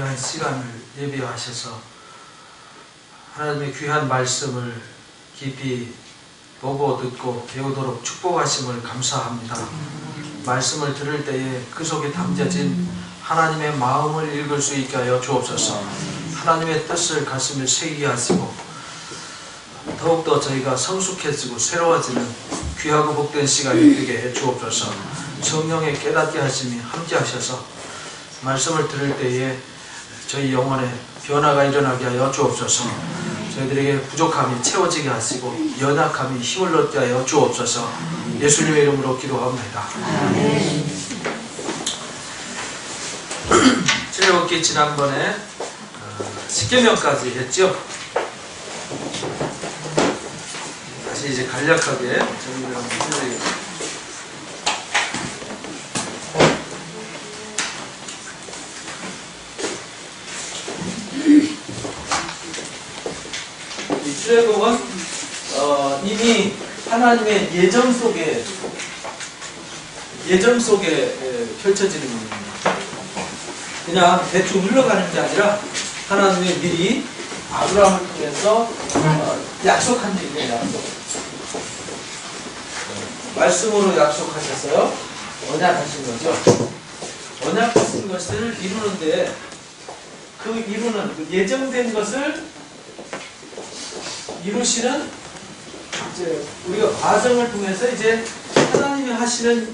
귀한 시간을 예비하셔서 하나님의 귀한 말씀을 깊이 보고 듣고 배우도록 축복하심을 감사합니다. 말씀을 들을 때에 그 속에 담겨진 하나님의 마음을 읽을 수 있게 하여 주옵소서. 하나님의 뜻을 가슴에 새기게 하시고 더욱더 저희가 성숙해지고 새로워지는 귀하고 복된 시간이 되게 해 주옵소서. 성령의 깨닫게 하심이 함께 하셔서 말씀을 들을 때에 저희 영혼에 변화가 일어나게 하여 주옵소서. 저희들에게 부족함이 채워지게 하시고 연약함이 힘을 얻게 하여 주옵소서. 예수님의 이름으로 기도합니다. 출애굽기 지난번에 십계명까지 했죠. 다시 이제 간략하게 정리를 한번 해드리겠습니다. 이 출애굽은 이미 하나님의 예정 속에 펼쳐지는 겁니다. 그냥 대충 흘러가는 게 아니라 하나님의 미리 아브라함을 통해서 약속한 일이에요. 약속. 말씀으로 약속하셨어요. 언약하신 거죠. 언약하신 것을 이루는데 그 이루는 그 예정된 것을 이루시는 이제 우리가 과정을 통해서 이제 하나님이 하시는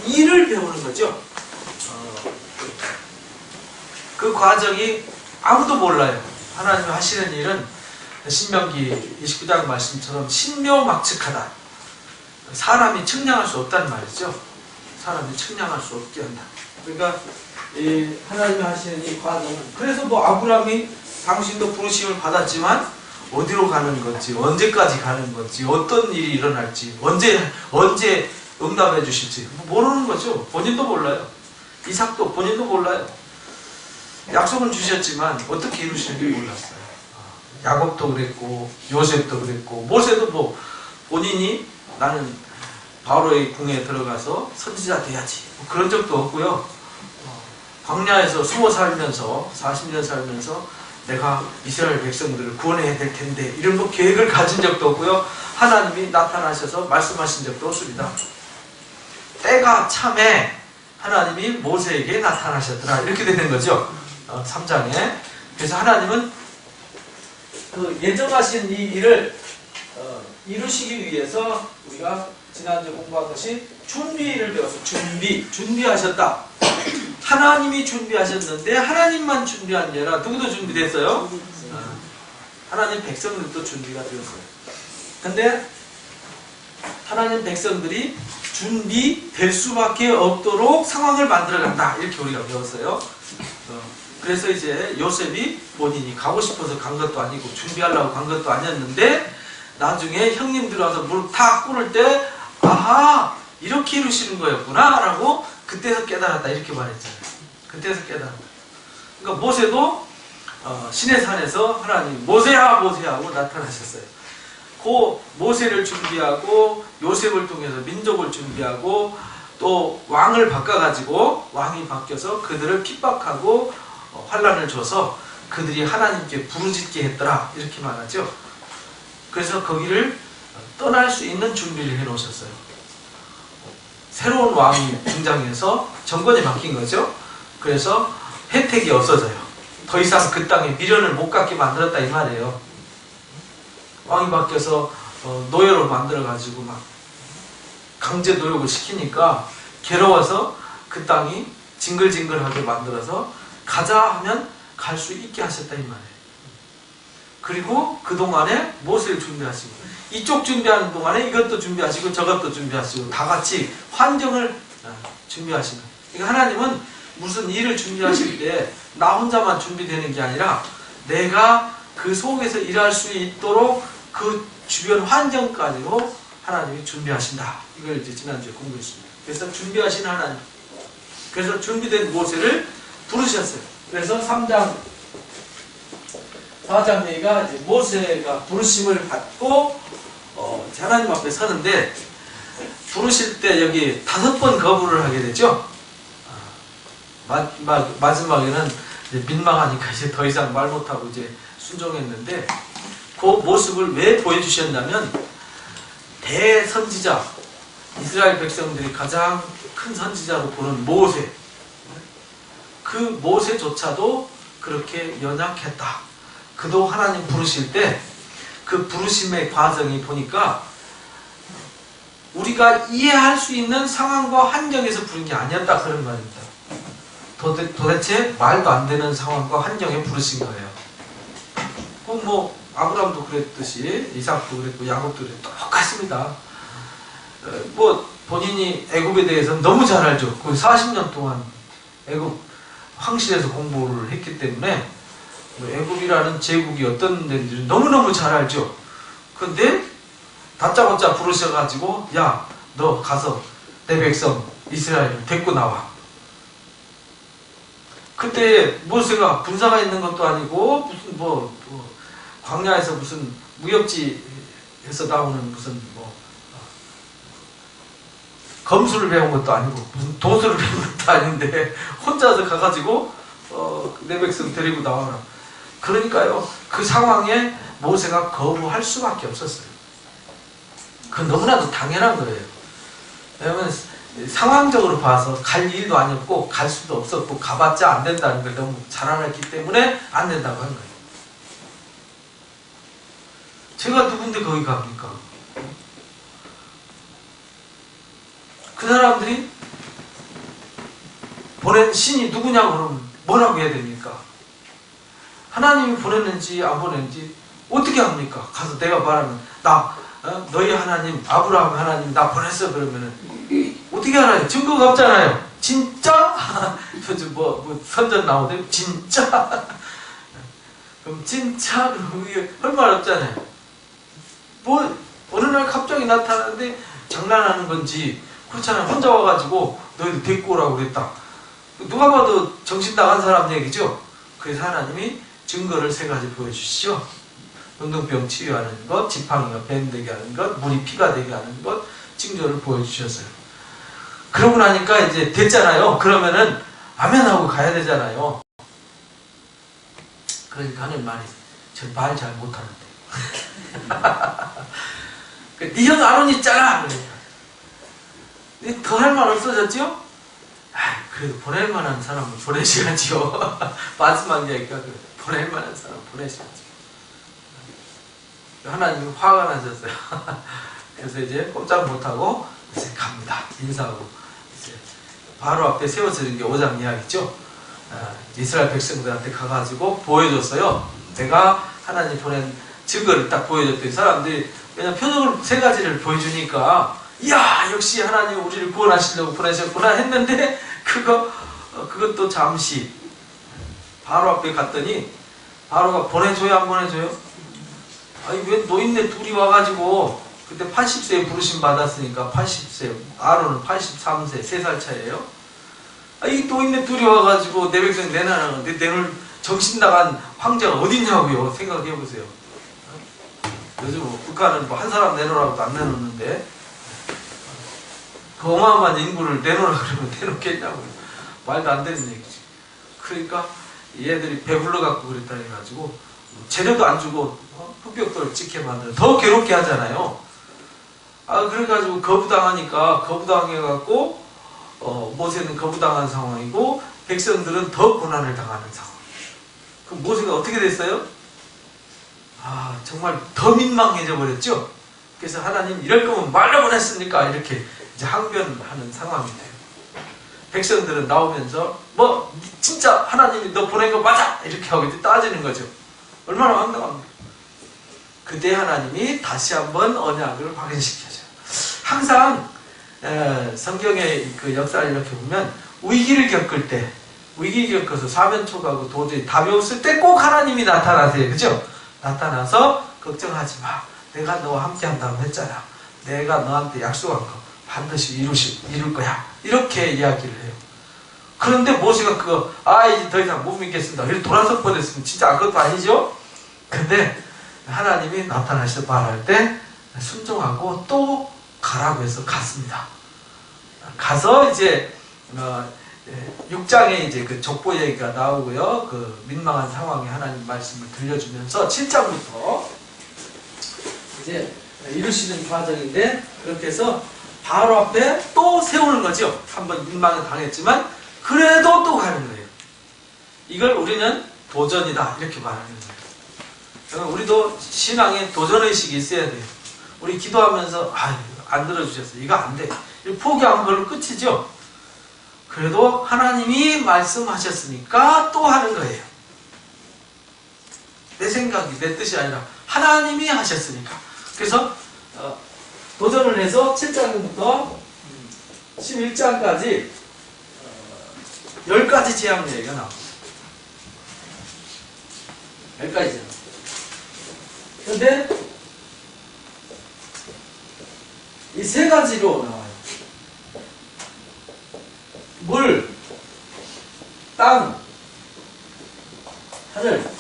일을 배우는 거죠. 그 과정이 아무도 몰라요. 하나님이 하시는 일은 신명기 29장 말씀처럼 신묘막측하다. 사람이 측량할 수 없다는 말이죠. 사람이 측량할 수 없게 한다. 그러니까 이 하나님이 하시는 이 과정은 그래서 뭐 아브라함이 당신도 부르심을 받았지만 어디로 가는 건지, 언제까지 가는 건지, 어떤 일이 일어날지, 언제 응답해 주실지 모르는 거죠. 본인도 몰라요. 이삭도 본인도 몰라요. 약속은 주셨지만 어떻게 이루시는지 몰랐어요. 야곱도 그랬고 요셉도 그랬고 모세도 뭐 본인이 나는 바로의 궁에 들어가서 선지자 돼야지 뭐 그런 적도 없고요. 광야에서 숨어 살면서 40년 살면서 내가 이스라엘 백성들을 구원해야 될 텐데 이런 뭐 계획을 가진 적도 없고요. 하나님이 나타나셔서 말씀하신 적도 없습니다. 때가 참에 하나님이 모세에게 나타나셨더라 이렇게 되는 거죠. 3장에. 그래서 하나님은 그 예정하신 이 일을 이루시기 위해서 우리가 지난주에 공부한 것이 준비를 배웠어요. 준비하셨다. 하나님이 준비하셨는데 하나님만 준비한 게 아니라 누구도 준비됐어요? 하나님 백성들도 준비가 되었어요. 근데 하나님 백성들이 준비될 수밖에 없도록 상황을 만들어간다. 이렇게 우리가 배웠어요. 그래서 이제 요셉이 본인이 가고 싶어서 간 것도 아니고 준비하려고 간 것도 아니었는데 나중에 형님들 와서 무릎 탁 꿇을 때 아하 이렇게 이루시는 거였구나 라고 그때서 깨달았다 이렇게 말했잖아요. 그때서 깨달았다. 그러니까 모세도 시내산에서 하나님 모세야 모세하고 나타나셨어요. 그 모세를 준비하고 요셉을 통해서 민족을 준비하고 또 왕을 바꿔가지고 왕이 바뀌어서 그들을 핍박하고 환난을 줘서 그들이 하나님께 부르짖게 했더라 이렇게 말하죠. 그래서 거기를 떠날 수 있는 준비를 해놓으셨어요. 새로운 왕이 등장해서 정권이 바뀐 거죠. 그래서 혜택이 없어져요. 더 이상 그 땅에 미련을 못 갖게 만들었다 이 말이에요. 왕이 바뀌어서 노예로 만들어가지고 막 강제 노역을 시키니까 괴로워서 그 땅이 징글징글하게 만들어서 가자 하면 갈 수 있게 하셨다 이 말이에요. 그리고 그동안에 모세를 준비하시고 이쪽 준비하는 동안에 이것도 준비하시고 저것도 준비하시고 다 같이 환경을 준비하시는 거예요. 그러니까 하나님은 무슨 일을 준비하실 때 나 혼자만 준비되는 게 아니라 내가 그 속에서 일할 수 있도록 그 주변 환경까지도 하나님이 준비하신다. 이걸 이제 지난주에 공부했습니다. 그래서 준비하신 하나님. 그래서 준비된 모세를 부르셨어요. 그래서 3장 4장 얘기가 이제 모세가 부르심을 받고 하나님 앞에 서는데 부르실 때 여기 5번 거부를 하게 되죠. 마지막에는 이제 민망하니까 이제 더 이상 말 못하고 이제 순종했는데, 그 모습을 왜 보여주셨냐면, 대선지자, 이스라엘 백성들이 가장 큰 선지자로 보는 모세, 그 모세조차도 그렇게 연약했다. 그도 하나님 부르실 때 그 부르심의 과정이 보니까 우리가 이해할 수 있는 상황과 환경에서 부른 게 아니었다, 그런 말입니다. 도대체 말도 안 되는 상황과 환경에 부르신 거예요. 뭐 아브라함도 그랬듯이 이삭도 그랬고 야곱도 그랬고 똑같습니다. 뭐 본인이 애굽에 대해서 너무 잘 알죠. 거의 40년 동안 애굽 황실에서 공부를 했기 때문에 애굽이라는 제국이 어떤 데인지 너무너무 잘 알죠. 근데 다짜고짜 부르셔가지고, 야, 너 가서 내 백성 이스라엘을 데리고 나와. 그때 모세가 군사가 있는 것도 아니고 무슨 광야에서 무슨 무협지에서 나오는 무슨 검수를 배운 것도 아니고 무슨 도수를 배운 것도 아닌데 혼자서 가가지고 내 백성 데리고 나와라. 그러니까요, 그 상황에 모세가 거부할 수밖에 없었어요. 그건 너무나도 당연한 거예요. 왜냐하면 상황적으로 봐서 갈 일도 아니었고 갈 수도 없었고 가봤자 안 된다는 걸 너무 잘 알았기 때문에 안 된다고 한 거예요. 제가 누군데 거기 갑니까? 그 사람들이 보낸 신이 누구냐고 그러면 뭐라고 해야 됩니까? 하나님이 보냈는지 안 보냈는지 어떻게 합니까? 가서 내가 말하면 너희 하나님, 아브라함 하나님 나 보냈어 그러면은 어떻게 알아요? 증거가 없잖아요. 진짜? 뭐 선전 나오대? 진짜? 그럼 진짜? 그럼 이게 할 말 없잖아요. 뭐 어느 날 갑자기 나타나는데 장난하는 건지 그렇잖아요. 혼자 와가지고 너희들 데리고 오라고 그랬다. 누가 봐도 정신 나간 사람 얘기죠. 그래서 하나님이 증거를 3가지 보여주시죠. 운동병 치유하는 것, 지팡이가 뱀 되게 하는 것, 물이 피가 되게 하는 것, 징조를 보여주셨어요. 그러고 나니까 이제 됐잖아요. 그러면은 아멘하고 가야 되잖아요. 그러니까 하는 말이, 저 말 잘 못하는데. 네 형 아론 있잖아. 그러니까 더 할 말 없어졌죠? 그래도 보낼 만한 사람을 보내셔야지요. 마지막 얘기가 보낼 만한 사람 보내셔야죠. 하나님이 화가 나셨어요. 그래서 이제 꼼짝 못하고 이제 갑니다. 인사하고 이제 바로 앞에 세워지는 게 5장 이야기죠. 이스라엘 백성들한테 가가지고 보여줬어요. 내가 하나님 보낸 증거를 딱 보여줬더니 사람들이 그냥 표적을 3가지를 보여주니까, 이야, 역시 하나님 우리를 구원하시려고 보내셨구나 했는데, 그것도 잠시 바로 앞에 갔더니 바로가 보내줘요 안 보내줘요? 아니 왜 노인네 둘이 와가지고, 그때 80세에 부르심 받았으니까 80세, 아론은 83세, 3살 차이에요. 이 노인네 둘이 와가지고 내 백성 내놔라는데 내놓을 정신 나간 황제가 어딨냐고요. 생각해보세요. 요즘 북한은 한 사람 내놓으라고도 안 내놓는데 그 어마어마한 인구를 내놓으라 그러면 내놓겠냐고요. 말도 안 되는 얘기지. 그러니까 얘들이 배불러 갖고 그랬다 해가지고 재료도 안 주고 흑벽돌을 찍게 만들어 더 괴롭게 하잖아요. 그래가지고 거부당하니까 거부당해갖고 모세는 거부당한 상황이고 백성들은 더 고난을 당하는 상황. 그럼 모세가 어떻게 됐어요? 정말 더 민망해져 버렸죠. 그래서 하나님 이럴 거면 말로 보냈습니까? 이렇게 이제 항변하는 상황이 돼요. 백성들은 나오면서 진짜 하나님이 너 보낸 거 맞아! 이렇게 하고 이제 따지는 거죠. 얼마나 황당합니까? 그때 하나님이 다시 한번 언약을 확인시켜줘요. 항상 성경의 그 역사를 이렇게 보면 위기를 겪을 때, 위기 겪어서 사면초가고 도저히 답이 없을 때 꼭 하나님이 나타나세요. 그죠? 나타나서 걱정하지 마. 내가 너와 함께 한다고 했잖아. 내가 너한테 약속한 거 반드시 이룰 거야. 이렇게 이야기를 해요. 그런데 모세가 이제 더 이상 못 믿겠습니다. 이렇게 돌아서 뻔했으면 진짜 그것도 아니죠? 근데 하나님이 나타나셔서 말할 때 순종하고 또 가라고 해서 갔습니다. 가서 이제 6장에 이제 그 족보 얘기가 나오고요. 그 민망한 상황에 하나님 말씀을 들려주면서 7장부터 이제 이루시는 과정인데, 그렇게 해서 바로 앞에 또 세우는 거죠. 한번 민망을 당했지만 그래도 또 가는 거예요. 이걸 우리는 도전이다 이렇게 말하는 거예요. 그러면 우리도 신앙에 도전의식이 있어야 돼요. 우리 기도하면서 안 들어주셨어요. 이거 안 돼. 이거 포기하면 그걸로 끝이죠. 그래도 하나님이 말씀하셨으니까 또 하는 거예요. 내 생각이, 내 뜻이 아니라 하나님이 하셨으니까. 그래서 도전을 해서 7장부터 11장까지 10가지 재앙 얘기가 나옵니다. 10가지 재앙. 그런데 이 세 가지로 나와요. 물, 땅, 하늘.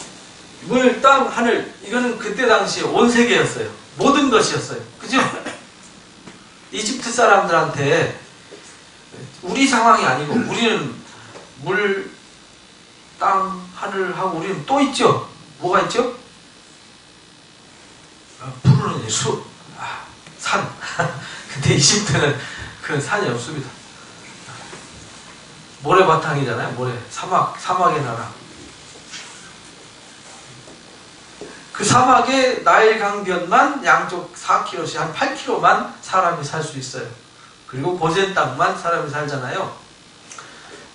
물, 땅, 하늘. 이거는 그때 당시에 온 세계였어요. 모든 것이었어요. 그죠? 이집트 사람들한테 우리 상황이 아니고, 우리는 물, 땅, 하늘하고 우리는 또 있죠? 뭐가 있죠? 푸르는 숲, 산. 근데 이집트는 그 산이 없습니다. 모래바탕이잖아요. 모래. 사막의 나라. 그 사막의 나일 강변만 양쪽 4km씩 한 8km만 사람이 살 수 있어요. 그리고 고센 땅만 사람이 살잖아요.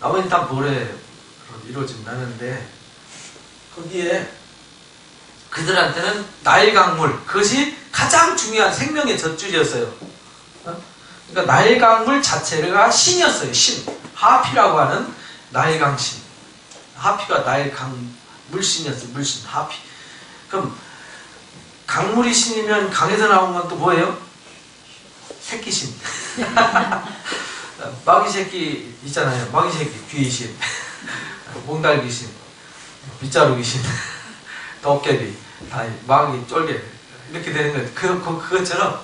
나머지 다 모래로 이루어진 나는데, 거기에 그들한테는 나일 강물, 그것이 가장 중요한 생명의 젖줄이었어요. 그러니까 나일 강물 자체가 신이었어요. 신. 하피라고 하는 나일 강신. 하피가 나일 강 물신이었어요. 물신, 하피. 그럼 강물이 신이면 강에서 나온 건 또 뭐예요? 새끼신. 마귀 새끼 있잖아요. 마귀 새끼, 귀신, 몽달귀신, 빗자루귀신, 덕개비, 마귀, 쫄개 이렇게 되는 거예요. 그것처럼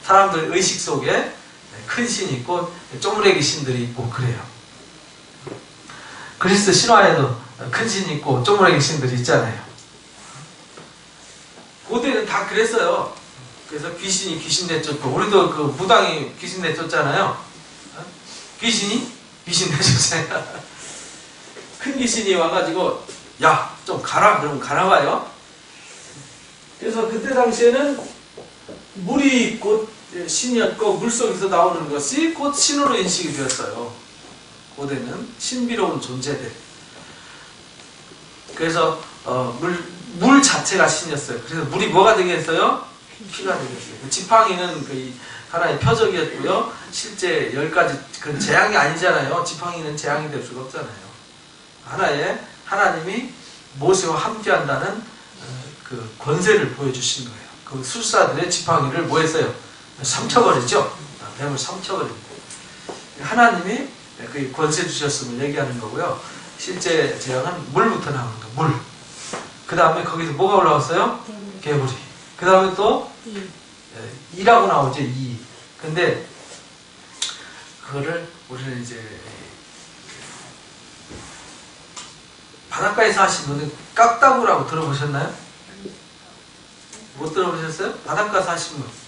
사람들 의식 속에 큰 신이 있고 쪼무레기 신들이 있고 그래요. 그리스도 신화에도 큰 신이 있고 쪼무레기 신들이 있잖아요. 고대는 다 그랬어요. 그래서 귀신이 귀신 내쫓고, 우리도 그 무당이 귀신 내쫓잖아요. 귀신이 귀신 내쫓아요. 큰 귀신이 와가지고 야, 좀 가라. 그러면 가나봐요. 그래서 그때 당시에는 물이 곧 신이었고, 물속에서 나오는 것이 곧 신으로 인식이 되었어요. 고대는 신비로운 존재들. 그래서 물 자체가 신이었어요. 그래서 물이 뭐가 되겠어요? 피가 되겠어요. 지팡이는 그 하나의 표적이었고요. 실제 10가지, 그 재앙이 아니잖아요. 지팡이는 재앙이 될 수가 없잖아요. 하나님이 모세와 함께한다는 그 권세를 보여주신 거예요. 그 술사들의 지팡이를 뭐 했어요? 삼켜버리죠. 뱀을 삼켜버립니다. 하나님이 그 권세 주셨음을 얘기하는 거고요. 실제 재앙은 물부터 나오는 거예요. 물. 그 다음에 거기서 뭐가 올라왔어요? 개구리. 그 다음에 또 이라고 나오죠. 이. 근데 그거를 우리는 이제 바닷가에서 하신 분은 깍다구라고 들어보셨나요? 못 들어보셨어요? 바닷가에서 하신 분.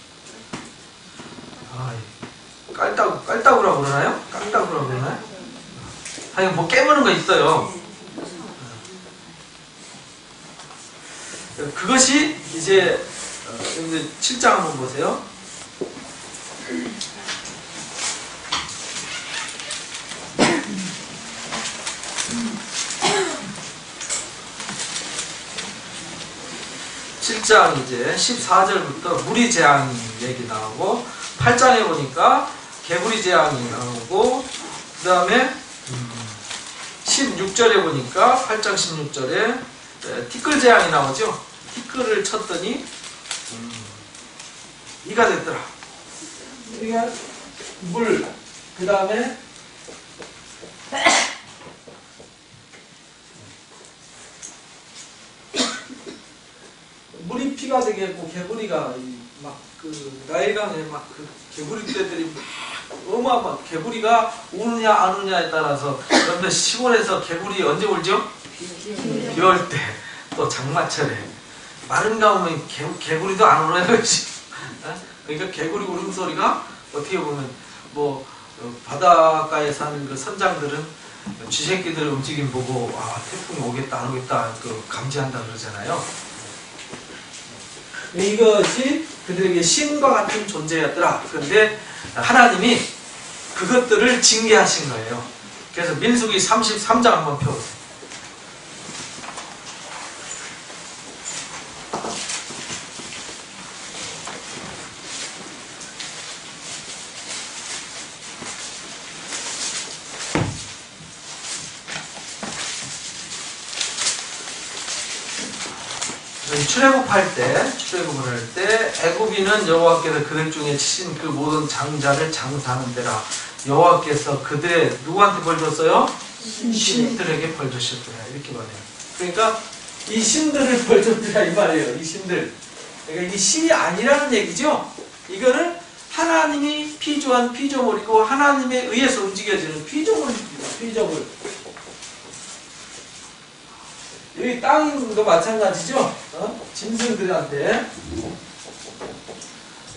깔따구라고 그러나요? 깍다구라고 그러나요? 아니, 뭐 깨무는 거 있어요. 그것이 이제 7장 한번 보세요. (7장) 이제 14절부터 물이 재앙 얘기 나오고, 8장에 보니까 개구리 재앙이 나오고, 그 다음에 16절에 보니까 8장 16절에 티끌 재앙이 나오죠. 티끌을 쳤더니 이가 됐더라. 그러니까 물, 그 다음에 물이 피가 되게 했고, 개구리가 막 그 나일강에 막 그 개구리 떼들이 막 어마어마 개구리가 우느냐 안 우느냐에 따라서 그런데 시골에서 개구리 언제 울죠? 비 올 때, 또 장마철에 마른 가뭄에 개구리도 안 울어요. 그러니까 개구리 울음소리가 어떻게 보면 뭐 바닷가에 사는 그 선장들은 쥐새끼들의 움직임 보고 아 태풍이 오겠다 안 오겠다 그 감지한다 그러잖아요. 이것이 그들에게 신과 같은 존재였더라. 그런데 하나님이 그것들을 징계하신 거예요. 그래서 민수기 33장 한번 펴보세요. 출애굽을 할 때 애굽인은 여호와께서 그들 중에 치신 그 모든 장자를 장사하는 데라. 여호와께서 그들의 누구한테 벌 줬어요? 신들에게 벌 주셨더라. 이렇게 말해요. 그러니까 이 신들을 벌 줬더라 이 말이에요. 이 신들. 그러니까 이게 신이 아니라는 얘기죠. 이거는 하나님이 피조한 피조물이고 하나님에 의해서 움직여지는 피조물입니다. 피조물. 여기 땅도 마찬가지죠. 짐승들한테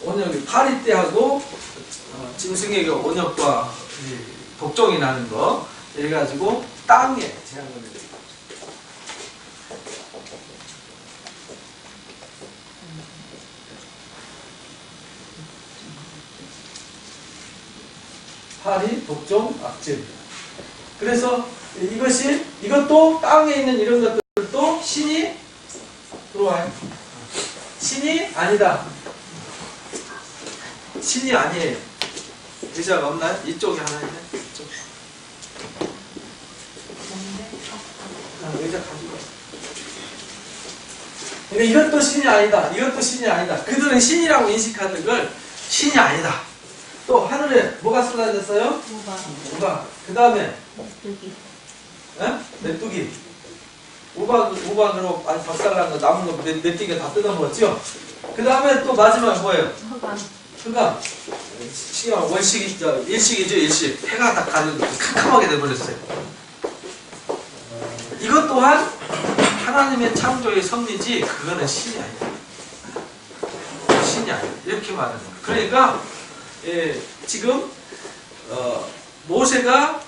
온역이 파리 때하고 짐승에게 온역과 독종이 나는 거 이래가지고 땅에 제한 겁니다. 파리, 독종, 악질. 그래서 이것도 땅에 있는 이런 것들도 신이 들어와요. 신이 아니다. 신이 아니에요. 의자가 없나요? 이쪽에 하나 있네. 이쪽. 의자 가지고. 그러니까 이것도 신이 아니다. 이것도 신이 아니다. 그들은 신이라고 인식하는 걸 신이 아니다. 또 하늘에 뭐가 쏟아졌어요? 우박. 그 다음에 메뚜기. 우박으로 아주 박살난 거 남은 거 메뚜기가 다 뜯어먹었죠? 그 다음에 또 마지막 뭐예요? 흑암. 시간 원식이죠. 일식이죠. 일식. 해가 다 가리고 캄캄하게 돼버렸어요. 이것 또한 하나님의 창조의 섭리지 그거는 신이 아니다. 신이 아니다. 이렇게 말하는 거예요. 그러니까 지금 모세가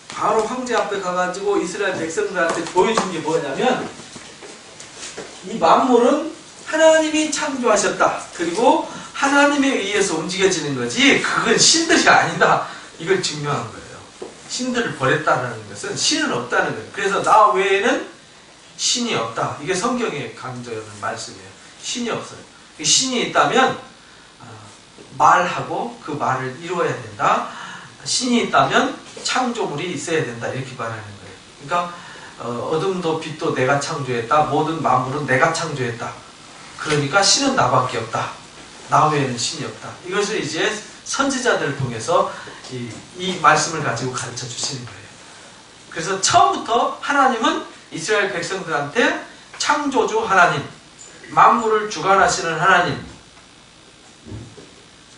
바로 황제 앞에 가가지고 이스라엘 백성들한테 보여준 게 뭐냐면 이 만물은 하나님이 창조하셨다. 그리고 하나님에 의해서 움직여지는 거지 그건 신들이 아니다. 이걸 증명한 거예요. 신들을 버렸다는 것은 신은 없다는 거예요. 그래서 나 외에는 신이 없다. 이게 성경에 강조하는 말씀이에요. 신이 없어요. 신이 있다면 말하고 그 말을 이루어야 된다. 신이 있다면 창조물이 있어야 된다. 이렇게 말하는 거예요. 그러니까 어둠도 빛도 내가 창조했다. 모든 만물은 내가 창조했다. 그러니까 신은 나밖에 없다. 나 외에는 신이 없다. 이것을 이제 선지자들을 통해서 이 말씀을 가지고 가르쳐 주시는 거예요. 그래서 처음부터 하나님은 이스라엘 백성들한테 창조주 하나님, 만물을 주관하시는 하나님,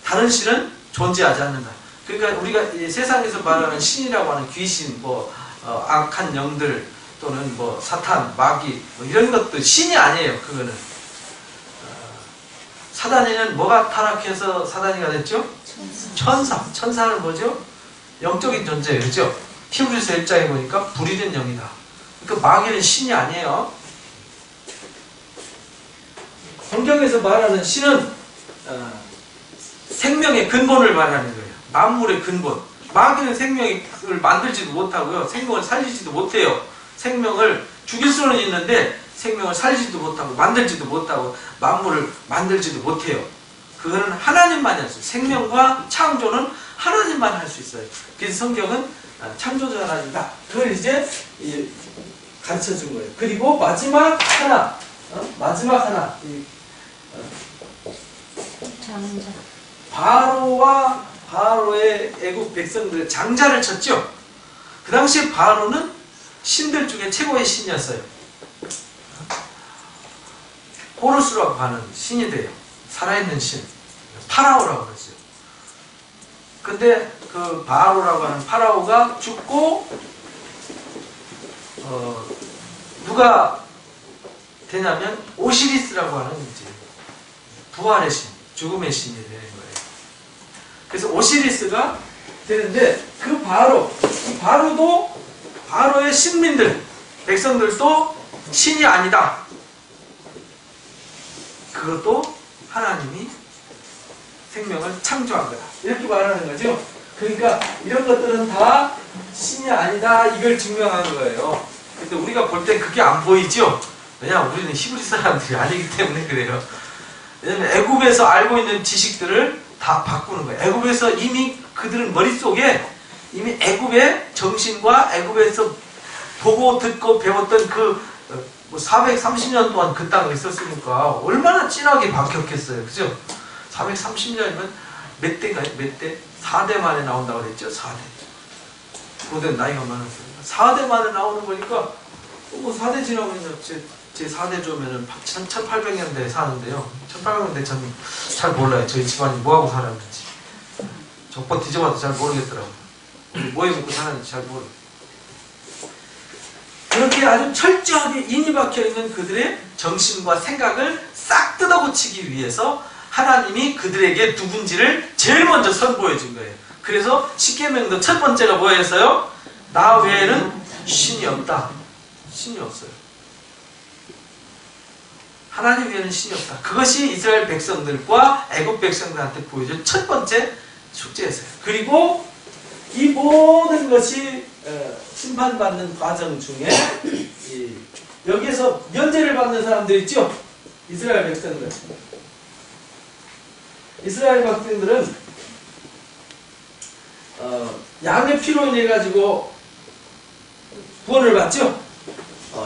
다른 신은 존재하지 않는다. 그러니까 우리가 세상에서 말하는 신이라고 하는 귀신, 악한 영들 또는 사탄, 마귀 이런 것도 신이 아니에요. 그거는 사단이는 뭐가 타락해서 사단이가 됐죠? 천사. 천사는 뭐죠? 영적인 존재예요. 그렇죠? 히브리서 1장에 보니까 불이 된 영이다. 그러니까 마귀는 신이 아니에요. 성경에서 말하는 신은 생명의 근본을 말하는 거예요. 만물의 근본. 마귀는 생명을 만들지도 못하고요. 생명을 살리지도 못해요. 생명을 죽일 수는 있는데 생명을 살리지도 못하고 만들지도 못하고 만물을 만들지도 못해요. 그거는 하나님만이 할 수 있어요. 생명과 창조는 하나님만 할 수 있어요. 그래서 성경은 창조주 하나님이다. 그걸 이제 가르쳐 준 거예요. 그리고 마지막 하나. 장자. 바로의 애국 백성들의 장자를 쳤죠. 그 당시에 바로는 신들 중에 최고의 신이었어요. 호루스라고 하는 신이 돼요. 살아있는 신, 파라오라고 그러죠. 근데 그 바로라고 하는 파라오가 죽고 누가 되냐면 오시리스라고 하는 이제 부활의 신, 죽음의 신이 되는 거예요. 그래서 오시리스가 되는데 그 바로도 바로의 신민들, 백성들도 신이 아니다. 그것도 하나님이 생명을 창조한 거다. 이렇게 말하는 거죠. 그러니까 이런 것들은 다 신이 아니다. 이걸 증명한 거예요. 근데 우리가 볼 땐 그게 안 보이죠? 왜냐하면 우리는 히브리 사람들이 아니기 때문에 그래요. 왜냐하면 애굽에서 알고 있는 지식들을 다 바꾸는 거예요. 애굽에서 이미 그들은 머릿속에 이미 애굽의 정신과 애굽에서 보고 듣고 배웠던 그 430년 동안 그 땅에 있었으니까 얼마나 진하게 바뀌었겠어요. 그죠? 430년이면 몇 대인가요? 몇 대? 4대 만에 나온다고 그랬죠? 4대. 고된 나이가 많았어요. 4대 만에 나오는 거니까 4대 지나고 있는 제 4대 조면은 1800년대에 사는데요. 1800년대 저는 잘 몰라요. 저희 집안이 뭐하고 살았는지. 족보 뒤져봐도 잘 모르겠더라고요. 뭐 해먹고 사는지 잘 모르겠어요. 그렇게 아주 철저하게 인이 박혀있는 그들의 정신과 생각을 싹 뜯어고치기 위해서 하나님이 그들에게 누군지를 제일 먼저 선보여 준 거예요. 그래서 십계명도 첫 번째가 뭐였어요? 나 외에는 신이 없다. 신이 없어요. 하나님 외에는 신이 없다. 그것이 이스라엘 백성들과 애굽 백성들한테 보여준 첫 번째 숙제였어요. 그리고 이 모든 것이 심판받는 과정 중에 여기에서 면제를 받는 사람들 있죠? 이스라엘 백성들. 이스라엘 백성들은 양의 피로 인해 가지고 구원을 받죠?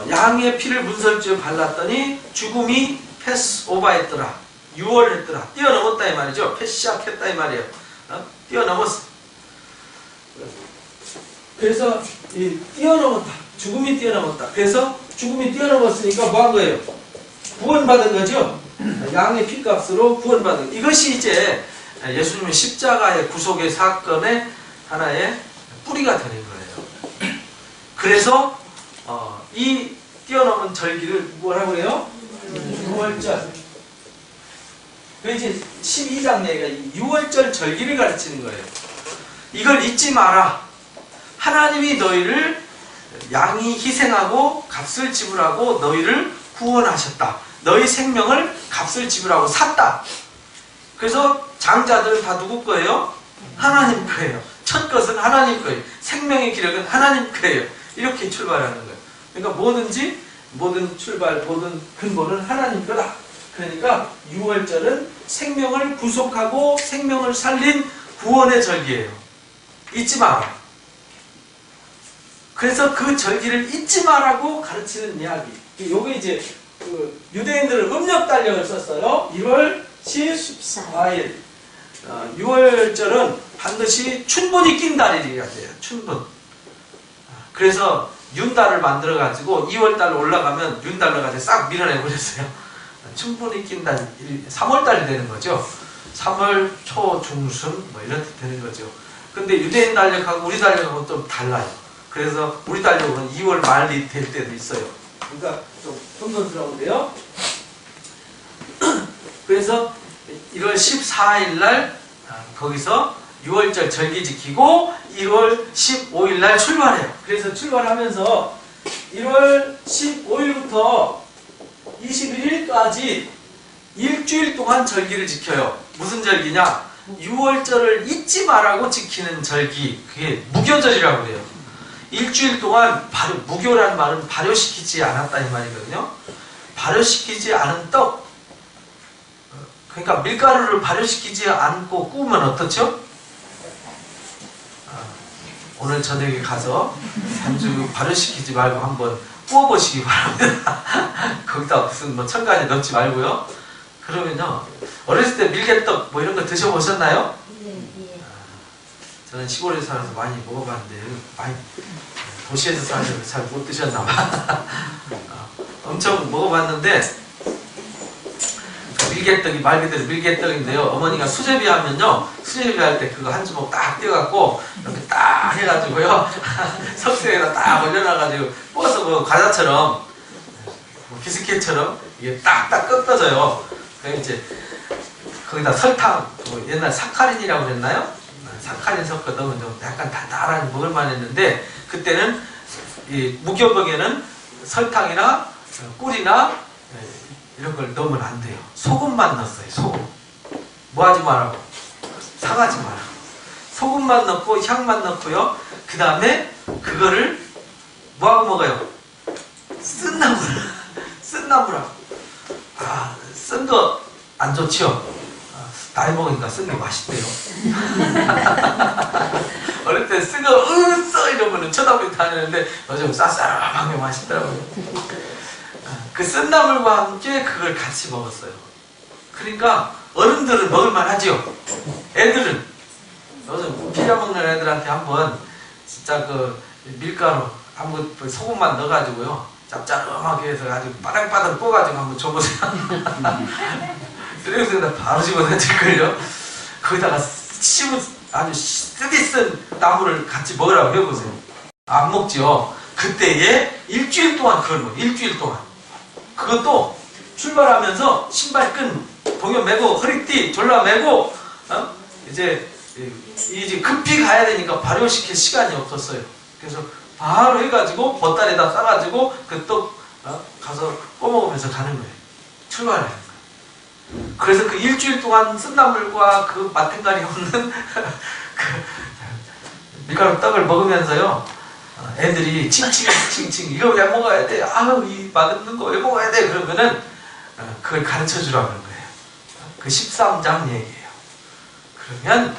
양의 피를 문설주에 발랐더니 죽음이 패스 오버했더라. 유월했더라. 뛰어넘었다 이 말이죠. 패스 시작했다 이 말이에요. 뛰어넘었어. 그래서 뛰어넘었다. 죽음이 뛰어넘었다. 그래서 죽음이 뛰어넘었으니까 뭐 한 거예요? 구원받은 거죠. 양의 피값으로 구원받은. 이것이 이제 예수님의 십자가의 구속의 사건의 하나의 뿌리가 되는 거예요. 그래서 이 뛰어넘은 절기를 뭐라고 해요? 6월절. 그 이제 12장 내가 6월절 절기를 가르치는 거예요. 이걸 잊지 마라. 하나님이 너희를 양이 희생하고 값을 지불하고 너희를 구원하셨다. 너희 생명을 값을 지불하고 샀다. 그래서 장자들은 다 누구 거예요? 하나님 거예요. 첫 것은 하나님 거예요. 생명의 기력은 하나님 거예요. 이렇게 출발하는 거예요. 그러니까 모든 출발, 모든 근본은 하나님 거다. 그러니까 6월절은 생명을 구속하고 생명을 살린 구원의 절기예요. 잊지 마라. 그래서 그 절기를 잊지 마라고 가르치는 이야기. 요게 이제 유대인들은 음력달력을 썼어요. 1월 14일. 6월절은 반드시 춘분이 낀 달이어야 돼요. 춘분. 그래서 윤달을 만들어가지고 2월달로 올라가면 윤달로 가지고 싹 밀어내버렸어요. 춘분이 낀 달, 3월달이 되는 거죠. 3월 초, 중순 뭐 이렇게 되는 거죠. 근데 유대인 달력하고 우리 달력하고 좀 달라요. 그래서 우리 달력은 2월 말이 될 때도 있어요. 그러니까 좀 혼돈스러운데요. 그래서 1월 14일 날 거기서 6월절 절기 지키고 1월 15일 날 출발해요. 그래서 출발하면서 1월 15일부터 21일까지 일주일 동안 절기를 지켜요. 무슨 절기냐? 6월절을 잊지 말라고 지키는 절기. 그게 무교절이라고 그래요. 일주일 동안 무교라는 말은 발효시키지 않았다 이 말이거든요. 발효시키지 않은 떡. 그러니까 밀가루를 발효시키지 않고 구우면 어떻죠? 오늘 저녁에 가서 반죽 발효시키지 말고 한번 구워보시기 바랍니다. 거기다 무슨 뭐 첨가지 넣지 말고요. 그러면요, 어렸을 때 밀개떡 뭐 이런 거 드셔보셨나요? 네. 저는 시골에 살아서 많이 먹어봤는데 많이 도시에서 살아서 잘 못 드셨나봐. 엄청 먹어봤는데 밀개떡이 말 그대로 밀개떡인데요. 어머니가 수제비 하면요, 수제비 할 때 그거 한 주먹 딱 떼갖고 이렇게 딱 해가지고요, 석쇠에다 딱 올려놔가지고 뽑아서 그 과자처럼, 뭐 비스킷처럼 이게 딱딱 꺾어져요. 그래서 이제 거기다 설탕, 뭐 옛날 사카린이라고 그랬나요? 사카린 섞어 넣으면 좀 약간 달달한 먹을만 했는데, 그때는 이 무교병에는 설탕이나 꿀이나 이런 걸 넣으면 안 돼요. 소금만 넣었어요. 소금. 뭐 하지 말라고? 상하지 말라고. 소금만 넣고 향만 넣고요. 그 다음에 그거를 뭐하고 먹어요? 쓴 나무라. 쓴 나무라. 아, 쓴 거 안 좋지요? 나이 먹으니까 쓴 게 맛있대요. 어릴 때 쓴 거 써 이러면 쳐다보고 다니는데 요즘 쌉싸름한 게 맛있더라고요. 그 쓴 나물과 함께 그걸 같이 먹었어요. 그러니까 어른들은 먹을만 하지요. 애들은 요즘 피자 먹는 애들한테 한번 진짜 그 밀가루 한번 소금만 넣어가지고요, 짭짤하게 해서 아주 바닥바닥 뽀가지고 한번 줘보세요. 쓰레기통에다 바로 집어넣을걸요. 거기다가 아주 쓰디 쓴 나물을 같이 먹으라고 해보세요. 안 먹지요. 그때에 일주일 동안 그걸 먹어요. 일주일 동안. 그것도 출발하면서 신발끈 동요 매고 허리띠 졸라 매고 이제 급히 가야 되니까 발효시킬 시간이 없었어요. 그래서 바로 해가지고 보따리에다 싸가지고 그 떡 가서 꺼먹으면서 가는 거예요. 출발하는 거예요. 그래서 그 일주일 동안 쓴나물과 그 맛탱가리 없는 그 밀가루 떡을 먹으면서요, 애들이 칭칭 이거 왜 먹어야 돼? 아유, 이 맛없는 거 왜 먹어야 돼? 그러면은 그걸 가르쳐 주라고 하는 거예요. 그 13장 얘기예요. 그러면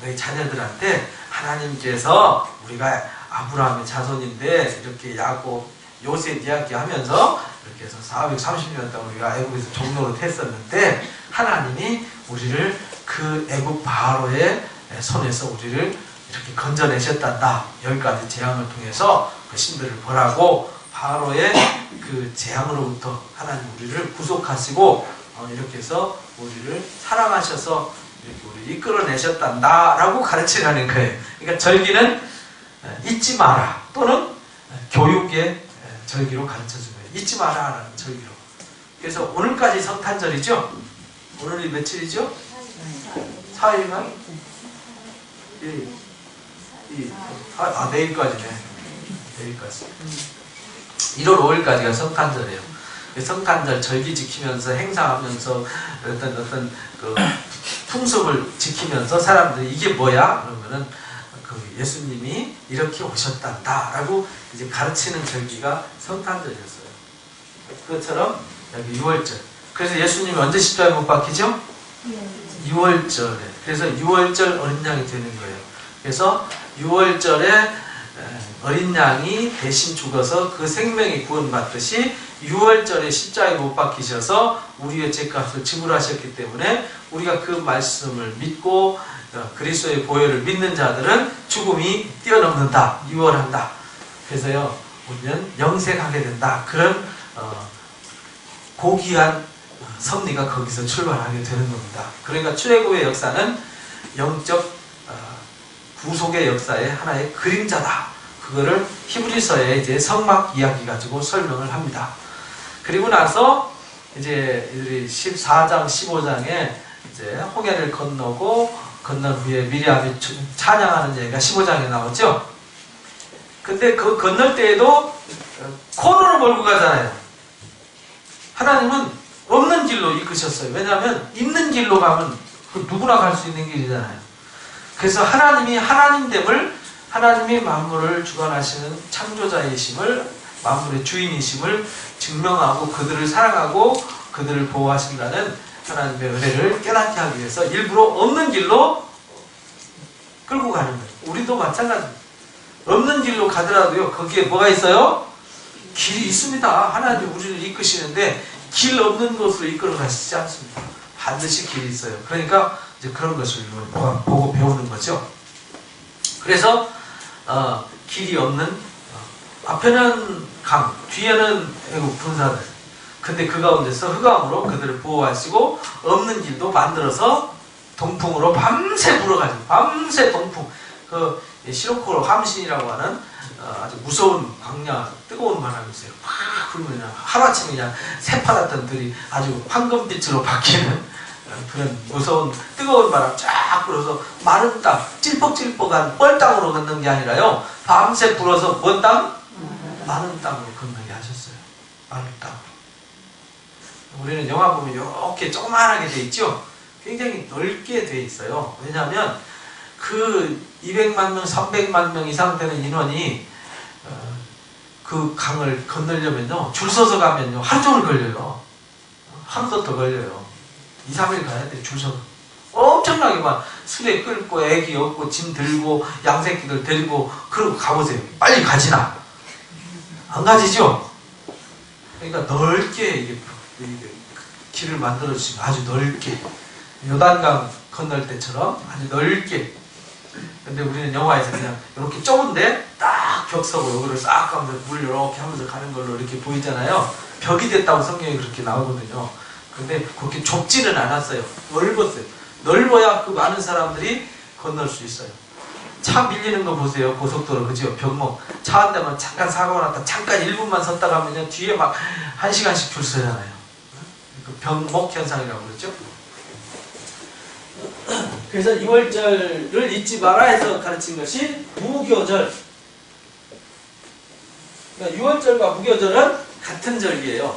너희 자녀들한테 하나님께서 우리가 아브라함의 자손인데 이렇게 야곱, 요셉 이야기하면서 이렇게 해서 430년 동안 우리가 애국에서 종로로 했었는데, 하나님이 우리를 그 애국 바로의 손에서 우리를 이렇게 건져내셨단다. 여기까지 재앙을 통해서 그 신들을 벌하고 바로의 그 재앙으로부터 하나님 우리를 구속하시고 이렇게 해서 우리를 사랑하셔서 이렇게 우리를 이끌어내셨단다 라고 가르치라는 거예요. 그러니까 절기는 잊지 마라, 또는 교육의 절기로 가르쳐준 거예요. 잊지 마라 라는 절기로. 그래서 오늘까지 성탄절이죠? 오늘이 며칠이죠? 4일인가요? 내일까지네. 내일까지. 1월 5일까지가 성탄절이에요. 성탄절 절기 지키면서 행사하면서 어떤 그 풍습을 지키면서 사람들이 이게 뭐야? 그러면은 그 예수님이 이렇게 오셨단다라고 이제 가르치는 절기가 성탄절이었어요. 그것처럼 여기 6월절. 그래서 예수님이 언제 십자가에 못 박히죠? 6월절에. 그래서 6월절 어린 양이 되는 거예요. 그래서 6월절에 어린 양이 대신 죽어서 그 생명이 구원받듯이 6월절에 십자가에 못 박히셔서 우리의 죄값을 지불하셨기 때문에 우리가 그 말씀을 믿고 그리스도의 보혈을 믿는 자들은 죽음이 뛰어넘는다, 유월한다. 그래서요, 우리는 영생하게 된다. 그런 고귀한 섭리가 거기서 출발하게 되는 겁니다. 그러니까 출애굽의 역사는 영적 구속의 역사의 하나의 그림자다. 그거를 히브리서의 이제 성막 이야기 가지고 설명을 합니다. 그리고 나서 이제 이들이 14장, 15장에 이제 홍해를 건너고 건넌 후에 미리암이 찬양하는 얘기가 15장에 나오죠. 근데 그 건널 때에도 코너로 몰고 가잖아요. 하나님은 없는 길로 이끄셨어요. 왜냐하면 있는 길로 가면 누구나 갈 수 있는 길이잖아요. 그래서 하나님이 하나님됨을, 하나님이 만물을 주관하시는 창조자이심을, 만물의 주인이심을 증명하고 그들을 사랑하고 그들을 보호하신다는 하나님의 은혜를 깨닫게 하기 위해서 일부러 없는 길로 끌고 가는 거예요. 우리도 마찬가지입니다. 없는 길로 가더라도요, 거기에 뭐가 있어요? 길이 있습니다. 하나님이 우리를 이끄시는데 길 없는 곳으로 이끌어 가시지 않습니다. 반드시 길이 있어요. 그러니까 이제 그런 것을 보고 배우는 거죠. 그래서 길이 없는, 앞에는 강, 뒤에는 애국 군사들, 근데 그 가운데서 흑암으로 그들을 보호하시고 없는 길도 만들어서 동풍으로 밤새 불어가지고 밤새 동풍 그 시로코로 함신이라고 하는 아주 무서운 광야 뜨거운 바람이 있어요. 팍 불면 하루아침에 그냥 새파랗던 들이 아주 황금빛으로 바뀌는 그런 무서운 뜨거운 바람 쫙 불어서 마른 땅 찔퍽찔퍽한 뻘땅으로 걷는 게 아니라요 밤새 불어서 뭔 땅? 마른 땅으로 건너게 하셨어요. 마른 땅. 우리는 영화 보면 이렇게 조그만하게 돼 있죠. 굉장히 넓게 돼 있어요. 왜냐하면 그 200만 명, 300만 명 이상 되는 인원이 그 강을 건너려면요 줄 서서 가면요 하루 종일 걸려요. 하루도 더 걸려요. 2, 3일 가야 돼. 줄 서서 엄청나게 막 수레 끌고 애기 업고 짐 들고 양새끼들 데리고 그러고 가보세요. 빨리 가지나? 안 가지죠? 그러니까 넓게 이게 길을 만들어 주시면 아주 넓게 요단강 건널 때처럼 아주 넓게. 근데 우리는 영화에서 그냥 이렇게 좁은데 딱 벽 서고 여기를 싹 가면서 물 이렇게 하면서 가는 걸로 이렇게 보이잖아요. 벽이 됐다고 성경에 그렇게 나오거든요. 근데 그렇게 좁지는 않았어요. 넓었어요. 넓어야 그 많은 사람들이 건널 수 있어요. 차 밀리는 거 보세요. 고속도로 그죠? 벽목 차 한 대만 잠깐 사고가 났다 잠깐 1분만 섰다 가면 뒤에 막 1시간씩 줄 서잖아요. 그 벽목 현상이라고 그러죠. 그래서 2월절을 잊지 마라 해서 가르친 것이 무교절. 그러니까 6월절과 무교절은 같은 절기예요.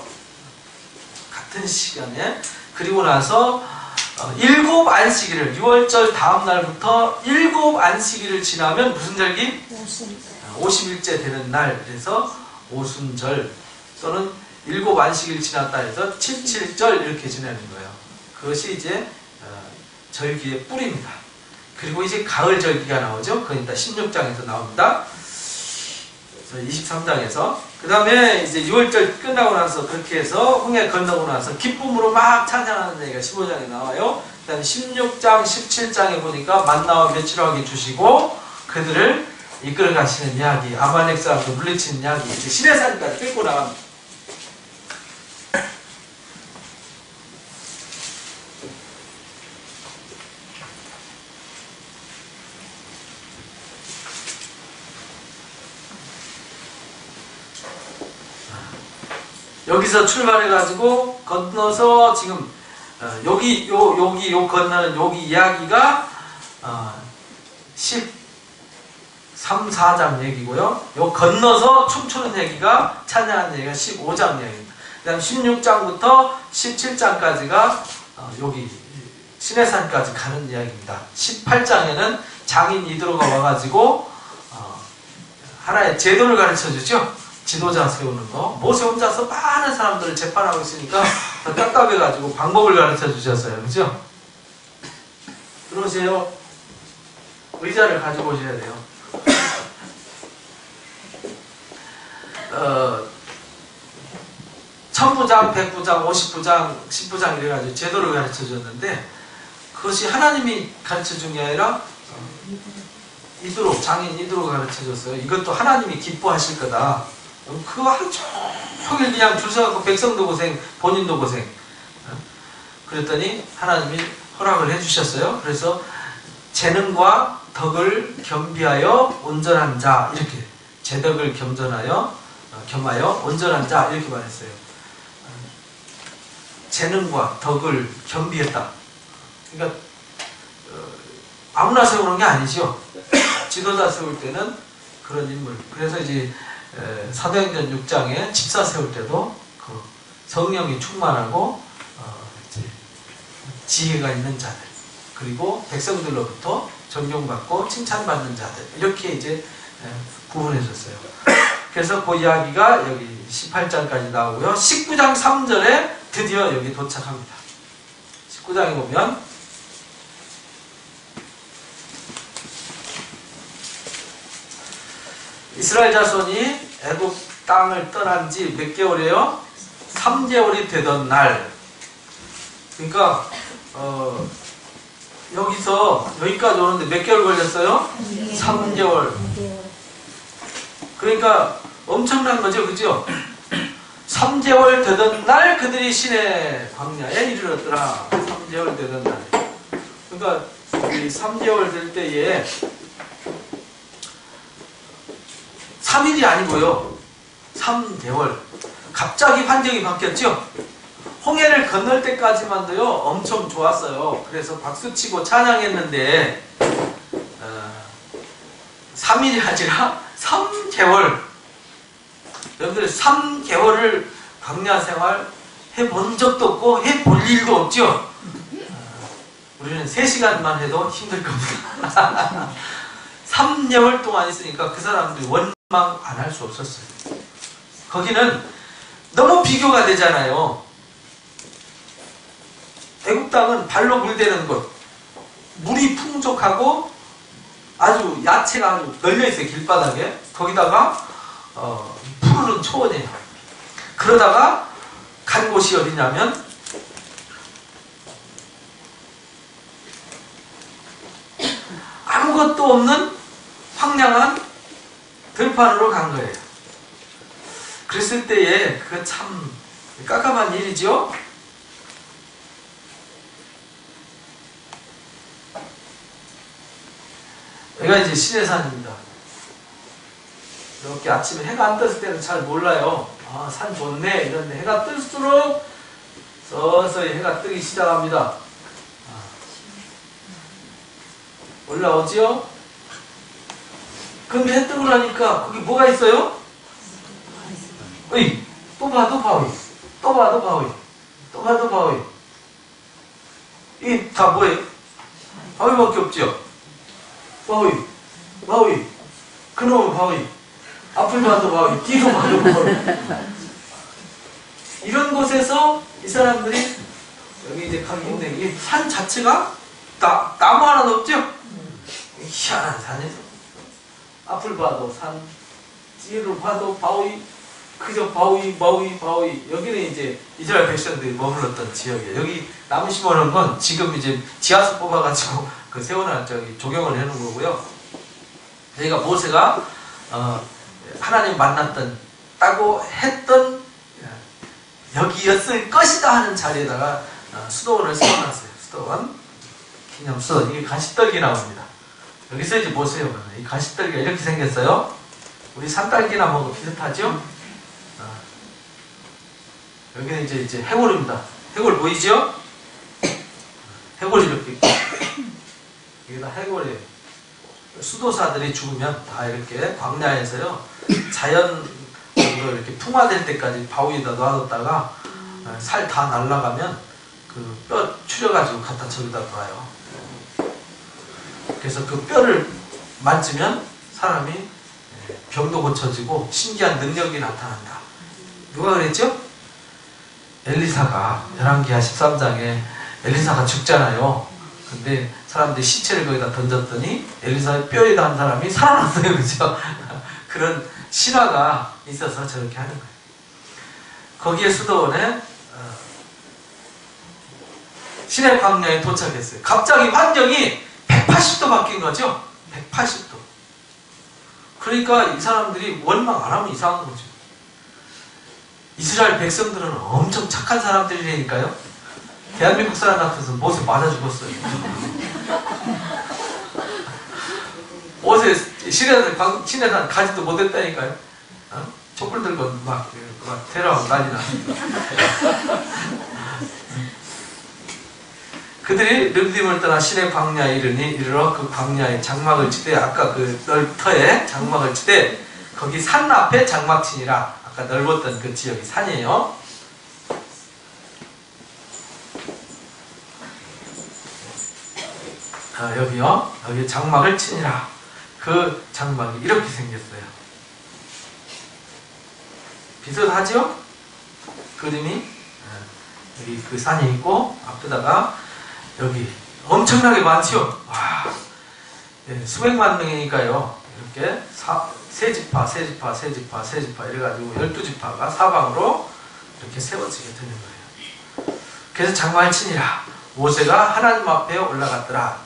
같은 시간에. 그리고 나서 7 안식일을 6월절 다음 날부터 7 안식일을 지나면 무슨 절기? 50일째 되는 날. 그래서 오순절 또는 7 안식일 지났다 해서 77절 이렇게 지내는 거예요. 그것이 이제 절기의 뿌리입니다. 그리고 이제 가을 절기가 나오죠. 그건 일단 16장에서 나옵니다. 23장에서 그 다음에 이제 6월절 끝나고 나서 그렇게 해서 홍해 건너고 나서 기쁨으로 막 찬양하는 얘기가 15장에 나와요. 그 다음에 16장, 17장에 보니까 만나와 메추라기 주시고 그들을 이끌어 가시는 이야기, 아말렉 사람들 물리치는 이야기, 이제 시내산까지 끌고 나갑니다. 여기서 출발해가지고 건너서 지금 여기 건너는 여기 이야기가 13, 4장 얘기고요. 요 건너서 춤추는 얘기가 찬양하는 얘기가 15장 얘기입니다. 그 다음 16장부터 17장까지가 여기 시내산까지 가는 이야기입니다. 18장에는 장인 이드로가 와가지고 하나의 제도를 가르쳐주죠. 지도자 세우는 거. 모세 혼자서 많은 사람들을 재판하고 있으니까 답답해가지고 방법을 가르쳐 주셨어요. 그죠? 들어오세요. 의자를 가지고 오셔야 돼요. 천부장, 백부장, 50부장, 10부장 이래가지고 제도를 가르쳐 줬는데 그것이 하나님이 가르쳐 준 게 아니라 이드로, 장인 이드로가 가르쳐 줬어요. 이것도 하나님이 기뻐하실 거다. 그거 하루 종일 그냥 줄 서갖고 백성도 고생, 본인도 고생. 그랬더니 하나님이 허락을 해주셨어요. 그래서 재능과 덕을 겸비하여 온전한 자, 이렇게 재덕을 겸하여 온전한 자, 이렇게 말했어요. 재능과 덕을 겸비했다. 그러니까 아무나 세우는 게 아니죠. 지도자 세울 때는 그런 인물. 그래서 이제 사도행전 6장에 집사 세울 때도 그 성령이 충만하고 지혜가 있는 자들, 그리고 백성들로부터 존경받고 칭찬받는 자들, 이렇게 이제 구분해줬어요. 그래서 그 이야기가 여기 18장까지 나오고요. 19장 3절에 드디어 여기 도착합니다. 19장에 보면 이스라엘 자손이 애굽 땅을 떠난 지 몇 개월이에요? 3개월이 되던 날. 그러니까 여기서 여기까지 오는데 몇 개월 걸렸어요? 3개월. 그러니까 엄청난 거죠, 그죠? 3개월 되던 날 그들이 시내 광야에 이르렀더라. 3개월 되던 날. 그러니까 이 3개월 될 때에 3일이 아니고요. 3개월. 갑자기 환경이 바뀌었죠. 홍해를 건널 때까지만도요 엄청 좋았어요. 그래서 박수치고 찬양했는데 3일이 아니라 3개월. 여러분들 3개월을 광야 생활 해본 적도 없고 해볼 일도 없죠. 우리는 3시간만 해도 힘들 겁니다. 3개월 동안 있으니까 그 사람들이 원망 안 할 수 없었어요. 거기는 너무 비교가 되잖아요. 애굽 땅은 발로 물대는 곳, 물이 풍족하고 아주 야채가 아주 널려있어요. 길바닥에. 거기다가 푸르른 초원이에요. 그러다가 간 곳이 어디냐면 아무것도 없는 황량한 들판으로 간 거예요. 그랬을 때에 그거 참 깜깜한 일이죠. 여기가 이제 시내산입니다. 이렇게 아침에 해가 안 떴을 때는 잘 몰라요. 아, 산 좋네 이런데 해가 뜰수록 서서히 해가 뜨기 시작합니다. 올라오지요? 근데 해 뜨고 나니까 거기 뭐가 있어요? 어이, 또 봐도 바위, 또 봐도 바위, 또 봐도 바위. 이 다 뭐예요? 바위밖에 없죠? 바위, 바위, 그놈의 바위, 앞을 봐도 바위, 뒤로 봐도 바위. 이런 곳에서 이 사람들이 여기 이제 가기 힘든 이 산 자체가 나무 하나도 없죠? 희한한 산에서 앞을 봐도 산, 뒤를 봐도 바위, 그저 바위, 바위, 바위. 여기는 이제 이스라엘 백성들이 머물렀던 지역이에요. 여기 나무 심어놓은 건 지금 이제 지하수 뽑아가지고 그 세워놔 저기 조경을 해놓은 거고요. 여기가 모세가 하나님 만났던 따고 했던 여기였을 것이다 하는 자리에다가 수도원을 세워놨어요. 수도원, 기념수도원. 이게 가시떨기 나옵니다. 여기서 이제 보세요. 이 가시떨기가 이렇게 생겼어요. 우리 산딸기나무하고 비슷하죠? 여기는 이제 해골입니다. 해골 보이죠? 해골이 이렇게 있고 여기다 해골이에요. 수도사들이 죽으면 다 이렇게 광야에서요 자연 이렇게 풍화될 때까지 바위에다 놔뒀다가 살 다 날아가면 그 뼈 추려가지고 갖다 저기다 놔요. 그래서 그 뼈를 만지면 사람이 병도 고쳐지고 신기한 능력이 나타난다. 누가 그랬죠? 엘리사가 열왕기하 13장에 엘리사가 죽잖아요. 근데 사람들이 시체를 거기다 던졌더니 엘리사의 뼈에다 한 사람이 살아났어요. 그죠? 그런 신화가 있어서 저렇게 하는 거예요. 거기에 수도원에 시내 광야에 도착했어요. 갑자기 환경이 180도 바뀐 거죠? 180도. 그러니까 이 사람들이 원망 안 하면 이상한 거죠. 이스라엘 백성들은 엄청 착한 사람들이니까요. 대한민국 사람 같아서 못에 맞아 죽었어요. 옷에 시내산 가지도 못했다니까요. 촛불 들고 막 테러하고 난리 났습니다. 그들이 르비딤을 떠나 시내 광야에 이르러 그 광야에 장막을 치되 아까 그 넓터에 장막을 치되 거기 산 앞에 장막 치니라. 아까 넓었던 그 지역이 산이에요. 여기요. 여기 장막을 치니라. 그 장막이 이렇게 생겼어요. 비슷하죠? 그림이 여기 그 산이 있고 앞에다가 여기 엄청나게 많죠? 와, 수백만 명이니까요. 이렇게 세 지파 이래가지고 12지파가 사방으로 이렇게 세워지게 되는 거예요. 그래서 장막을 치니라. 모세가 하나님 앞에 올라갔더라.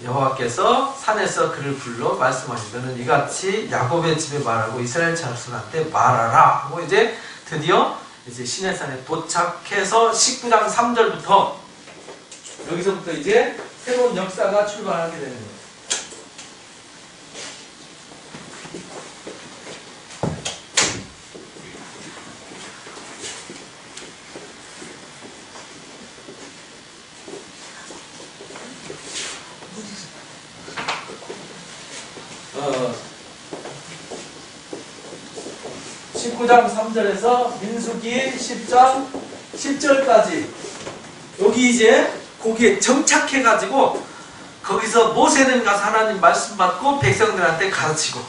여호와께서 산에서 그를 불러 말씀하시니 너는 이같이 야곱의 집에 말하고 이스라엘 자손한테 말하라 하고 이제 드디어 이제 시내산에 도착해서 19장 3절부터 여기서부터 이제 새로운 역사가 출발하게 되는 거예요. 어, 19장 3절에서 민수기 10장 10절까지 여기 이제 거기에 정착해가지고 거기서 모세는 가서 하나님 말씀 받고 백성들한테 가르치고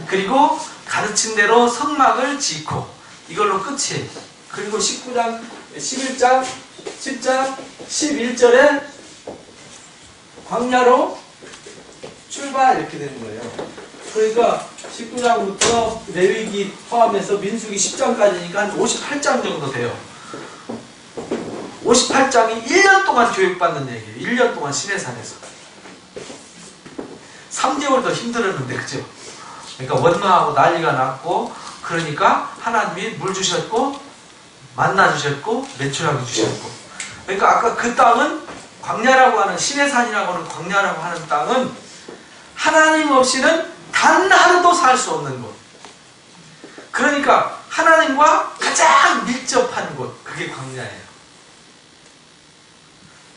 그리고 가르친 대로 성막을 짓고 이걸로 끝이에요. 그리고 19장 11장 10장 11절에 광야로 출발 이렇게 되는 거예요. 그러니까 19장부터 레위기 포함해서 민수기 10장까지니까 한 58장 정도 돼요. 58장이 1년 동안 교육받는 얘기예요. 1년 동안 시내산에서. 3개월 더 힘들었는데 그죠? 그러니까 원망하고 난리가 났고 그러니까 하나님이 물 주셨고 만나 주셨고 매출하게 주셨고 그러니까 아까 그 땅은 광야라고 하는 시내산이라고 하는 광야라고 하는 땅은 하나님 없이는 단 하루도 살 수 없는 곳. 그러니까 하나님과 가장 밀접한 곳. 그게 광야예요.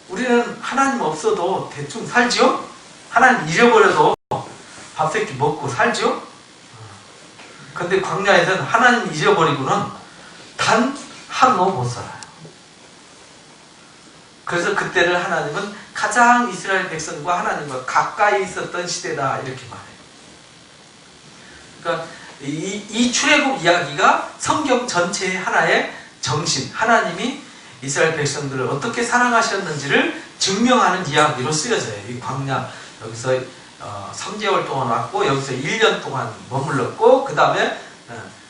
우리는 하나님 없어도 대충 살죠? 하나님 잃어버려도 밥 세 끼 먹고 살죠? 근데 광야에서는 하나님 잊어버리고는 단 하루도 못 살아요. 그래서 그때를 하나님은 가장 이스라엘 백성과 하나님과 가까이 있었던 시대다 이렇게 말해요. 그러니까 이 출애굽 이야기가 성경 전체의 하나의 정신, 하나님이 이스라엘 백성들을 어떻게 사랑하셨는지를 증명하는 이야기로 쓰여져요. 이 광야 여기서 3개월 동안 왔고 여기서 1년 동안 머물렀고 그 다음에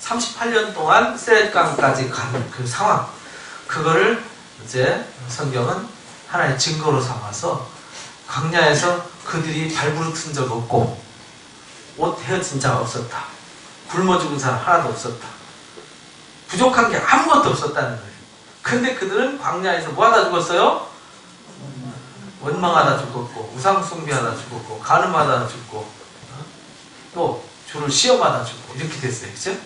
38년 동안 세렛강까지 가는 그 상황 그거를 이제 성경은 하나의 증거로 삼아서 광야에서 그들이 발부르튼 적 없고 옷 헤어진 자가 없었다. 굶어 죽은 사람 하나도 없었다. 부족한 게 아무것도 없었다는 거예요. 근데 그들은 광야에서 뭐 하다 죽었어요? 원망하다 죽었고 우상 숭배하다 죽었고 간음하다 죽고 또 주를 시험하다 죽고 이렇게 됐어요. 그죠?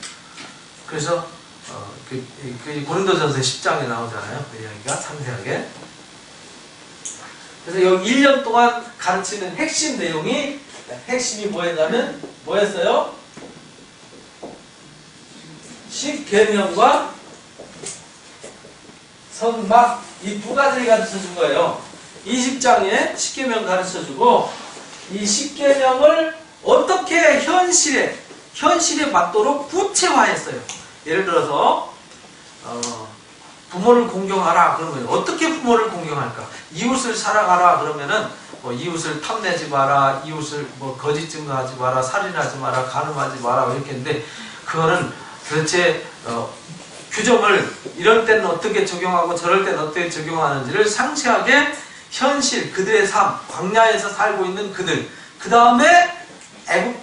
그래서 고린도전서 10장에 나오잖아요. 그 이야기가 상세하게. 그래서 여기 1년 동안 가르치는 핵심 내용이 핵심이 뭐였냐면 뭐였어요? 10계명과 성막 이 두 가지를 가르쳐 준 거예요. 20장에 10계명 가르쳐 주고 이 10계명을 어떻게 현실에 맞도록 구체화했어요. 예를 들어서 부모를 공경하라 그러면 어떻게 부모를 공경할까? 이웃을 사랑하라 그러면은 뭐 이웃을 탐내지 마라, 이웃을 뭐 거짓 증거하지 마라, 살인하지 마라, 간음하지 마라 이렇게 했는데 그거는 도대체 규정을 이럴 때는 어떻게 적용하고 저럴 때는 어떻게 적용하는지를 상세하게 현실 그들의 삶 광야에서 살고 있는 그들 그 다음에 애굽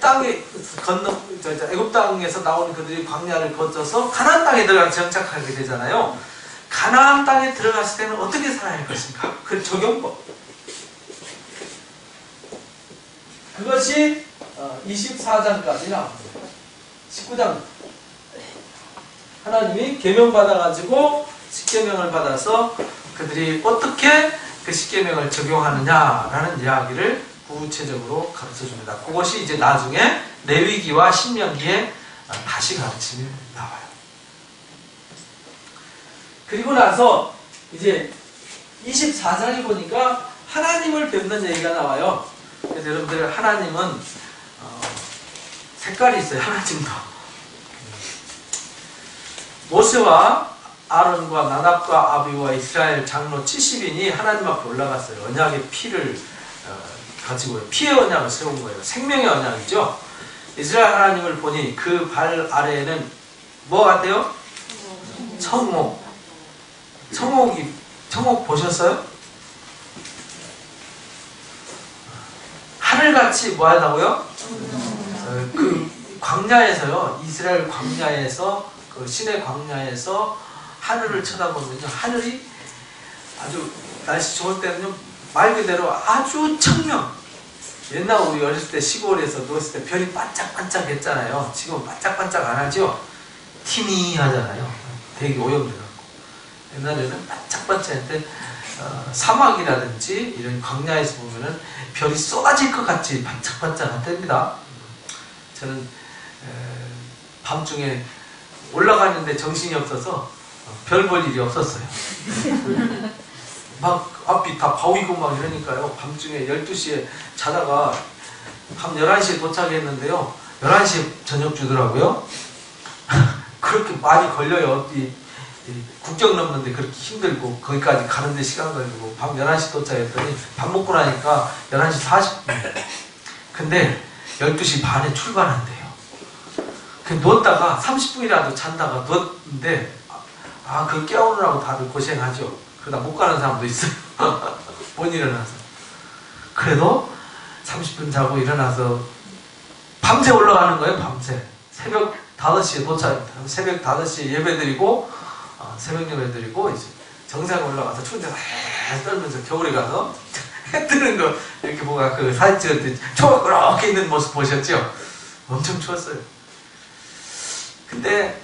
땅에서 나오는 그들이 광야를 거쳐서 가나안 땅에 들어가 정착하게 되잖아요. 가나안 땅에 들어갔을 때는 어떻게 살아야 할 것인가? 그 적용법. 그것이 24장까지 나옵니다. 19장 하나님이 계명 받아가지고 10계명을 받아서 그들이 어떻게 그 10계명을 적용하느냐라는 이야기를 구체적으로 가르쳐줍니다. 그것이 이제 나중에 레위기와 신명기에 다시 가르침이 나와요. 그리고 나서 이제 24장에 보니까 하나님을 뵙는 얘기가 나와요. 그래서 여러분들 하나님은 색깔이 있어요. 하나님도. 모세와 아론과 나답과 아비와 이스라엘 장로 70인이 하나님 앞에 올라갔어요. 언약의 피를 가지고요. 피의 언약을 세운 거예요. 생명의 언약이죠. 이스라엘 하나님을 보니 그 발 아래에는 뭐 같아요? 청옥. 청옥 보셨어요? 하늘같이 뭐 하다고요? 그 광야에서요. 이스라엘 광야에서 그 시내 광야에서 하늘을 쳐다보면요, 하늘이 아주 날씨 좋을 때는요, 말 그대로 아주 청명. 옛날 우리 어렸을 때 시골에서 누웠을 때 별이 반짝반짝 했잖아요. 지금 반짝반짝 안 하죠? 티니 하잖아요. 되게 오염돼갖고. 옛날에는 반짝반짝 했는데, 사막이라든지 이런 광야에서 보면은 별이 쏟아질 것 같이 반짝반짝 한답니다. 저는 밤중에 올라가는데 정신이 없어서 별 볼 일이 없었어요. 막 앞이 다 바위고 막 이러니까요. 밤중에 12시에 자다가 밤 11시에 도착했는데요. 11시에 저녁 주더라고요. 그렇게 많이 걸려요. 이 국경 넘는데 그렇게 힘들고 거기까지 가는데 시간 걸리고 밤 11시 도착했더니 밥 먹고 나니까 11시 40분. 근데 12시 반에 출발한대요. 누웠다가 30분이라도 잔다가 누웠는데 그걸 깨우느라고 다들 고생하죠. 그러다 못 가는 사람도 있어요. 못 일어나서. 그래도 30분 자고 일어나서 밤새 올라가는 거예요. 밤새. 새벽 5시에 도착합니다. 새벽 5시에 예배드리고 새벽 예배드리고 이제 정상에 올라가서 추운데 떨면서 겨울에 가서 해 뜨는 거 이렇게 보고 그 사진 찍을 때 초가 그렇게 있는 모습 보셨죠? 엄청 추웠어요. 근데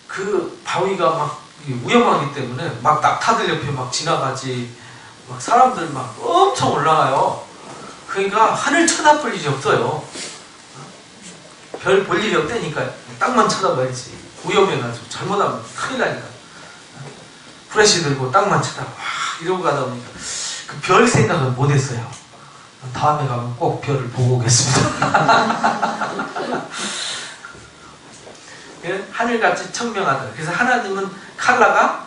그 바위가 막 위험하기 때문에 막 낙타들 옆에 막 지나가지, 막 사람들 막 엄청 올라가요. 그러니까 하늘 쳐다볼 일이 없어요. 별 볼 일이 없다니까. 땅만 쳐다봐야지. 위험해가지고 잘못하면 큰일 나니까. 후레쉬 들고 땅만 쳐다봐 이러고 가다 보니까 그 별 생각을 못했어요. 다음에 가면 꼭 별을 보고 오겠습니다. 하늘같이 청명하다. 그래서 하나님은 컬러가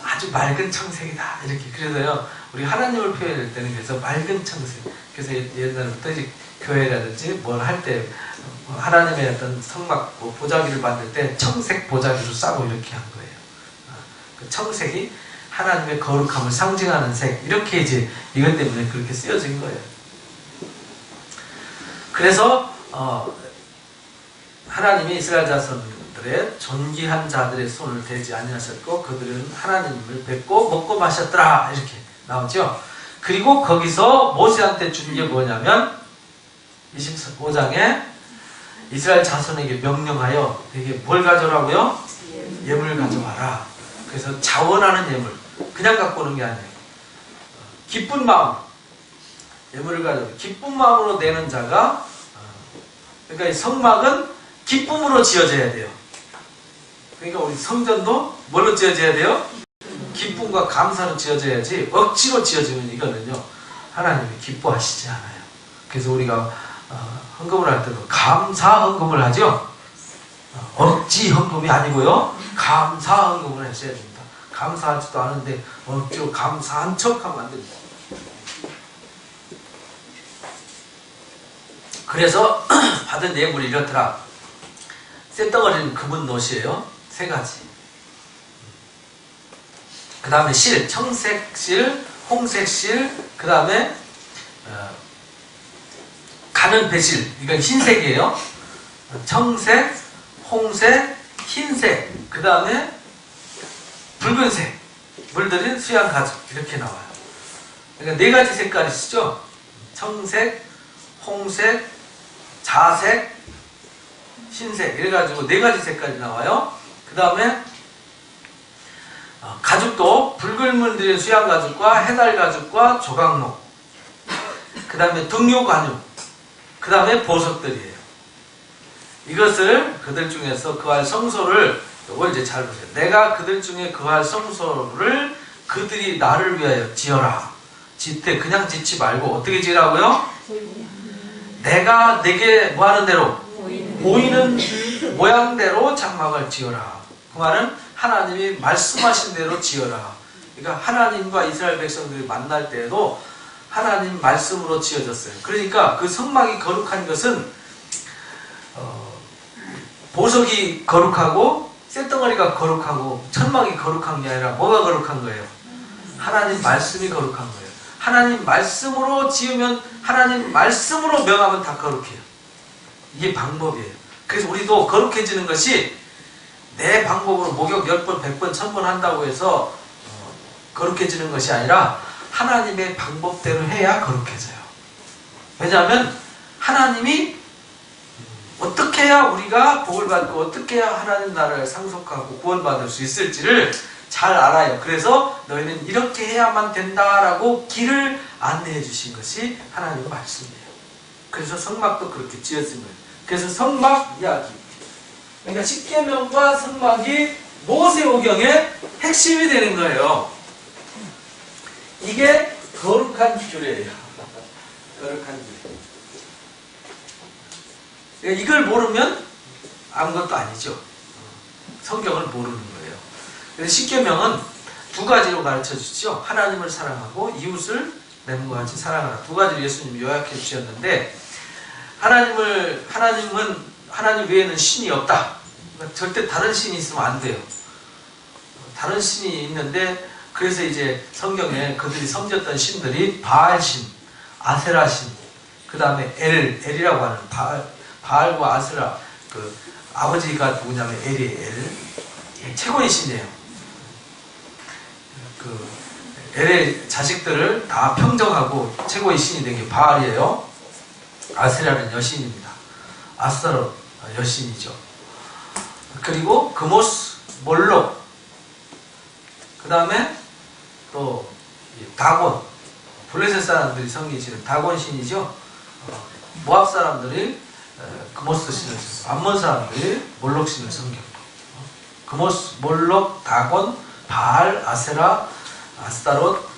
아주 맑은 청색이다. 이렇게. 그래서요, 우리 하나님을 표현할 때는 그래서 맑은 청색. 그래서 옛날부터 교회라든지 뭘 할 때 하나님의 어떤 성막 보자기를 만들 때 청색 보자기로 싸고 이렇게 한 거예요. 그 청색이 하나님의 거룩함을 상징하는 색. 이렇게 이제 이것 때문에 그렇게 쓰여진 거예요. 그래서 하나님이 이스라엘 자손들의 존귀한 자들의 손을 대지 아니하셨고 그들은 하나님을 뵙고 먹고 마셨더라 이렇게 나오죠. 그리고 거기서 모세한테 준 게 뭐냐면 25장에 이스라엘 자손에게 명령하여 되게 뭘 가져오라고요? 예물 가져와라. 그래서 자원하는 예물, 그냥 갖고 오는 게 아니에요. 기쁜 마음, 예물을 가져와. 기쁜 마음으로 내는 자가, 그러니까 이 성막은 기쁨으로 지어져야 돼요. 그러니까 우리 성전도 뭘로 지어져야 돼요? 기쁨과 감사로 지어져야지 억지로 지어지면 이거는요, 하나님이 기뻐하시지 않아요. 그래서 우리가 헌금을 할 때도 감사 헌금을 하죠. 억지 헌금이 아니고요, 감사 헌금을 하셔야 됩니다. 감사하지도 않은데 억지로 감사한 척하면 안 됩니다. 그래서 받은 예물이 이렇더라. 쇳덩어리는 금은 노시예요. 3가지. 그 다음에 실, 청색 실, 홍색 실, 그 다음에 가는 배실, 이건 흰색이에요. 청색, 홍색, 흰색, 그 다음에 붉은색, 물들인 수양 가죽, 이렇게 나와요. 그러니까 4가지 색깔이 쓰죠. 청색, 홍색, 자색, 흰색, 이래가지고 4가지 색깔이 나와요. 그 다음에 가죽도 붉은 물들인 수양 가죽과 해달 가죽과 조각목, 그 다음에 등요 가죽, 그 다음에 보석들이에요. 이것을 그들 중에서 그할 성소를, 이걸 이제 잘 보세요. 내가 그들 중에 그할 성소를 그들이 나를 위하여 지어라. 짓되 그냥 짓지 말고 어떻게 지으라고요? 내가 내게 뭐하는 대로? 보이는 모양대로 장막을 지어라. 그 말은 하나님이 말씀하신 대로 지어라. 그러니까 하나님과 이스라엘 백성들이 만날 때에도 하나님 말씀으로 지어졌어요. 그러니까 그 성막이 거룩한 것은 보석이 거룩하고 쇳덩어리가 거룩하고 천막이 거룩한 게 아니라 뭐가 거룩한 거예요? 하나님 말씀이 거룩한 거예요. 하나님 말씀으로 지으면, 하나님 말씀으로 명하면 다 거룩해요. 이게 방법이에요. 그래서 우리도 거룩해지는 것이 내 방법으로 목욕 10번, 100번, 1000번 한다고 해서 거룩해지는 것이 아니라 하나님의 방법대로 해야 거룩해져요. 왜냐하면 하나님이 어떻게 해야 우리가 복을 받고 어떻게 해야 하나님 나라를 상속하고 구원받을 수 있을지를 잘 알아요. 그래서 너희는 이렇게 해야만 된다라고 길을 안내해 주신 것이 하나님의 말씀이에요. 그래서 성막도 그렇게 지었습니다. 그래서 성막 이야기. 그러니까 십계명과 성막이 모세오경의 핵심이 되는 거예요. 이게 거룩한 규례예요. 거룩한 규례. 그러니까 이걸 모르면 아무것도 아니죠. 성경을 모르는 거예요. 그래서 십계명은 두 가지로 가르쳐 주죠. 하나님을 사랑하고 이웃을 내 몸과 같이 사랑하라. 두 가지를 예수님이 요약해 주셨는데 하나님 외에는 신이 없다. 그러니까 절대 다른 신이 있으면 안 돼요. 다른 신이 있는데 그래서 이제 성경에 그들이 섬겼던 신들이 바알신, 아세라신, 그 다음에 엘이라고 하는 바알과 아세라, 그 아버지가 누구냐면 엘이에요. 최고의 신이에요. 그 엘의 자식들을 다 평정하고 최고의 신이 된 게 바알이에요. 아세라는 여신입니다. 아스타롯 여신이죠. 그리고 그모스, 몰록, 그 다음에 또 다곤, 블레셋 사람들이 섬기시는 다곤 신이죠. 모압 사람들이 그모스 신을 섬기고 암몬 사람들이 몰록 신을 섬겼고 그모스, 몰록, 다곤, 바알, 아세라, 아스타롯,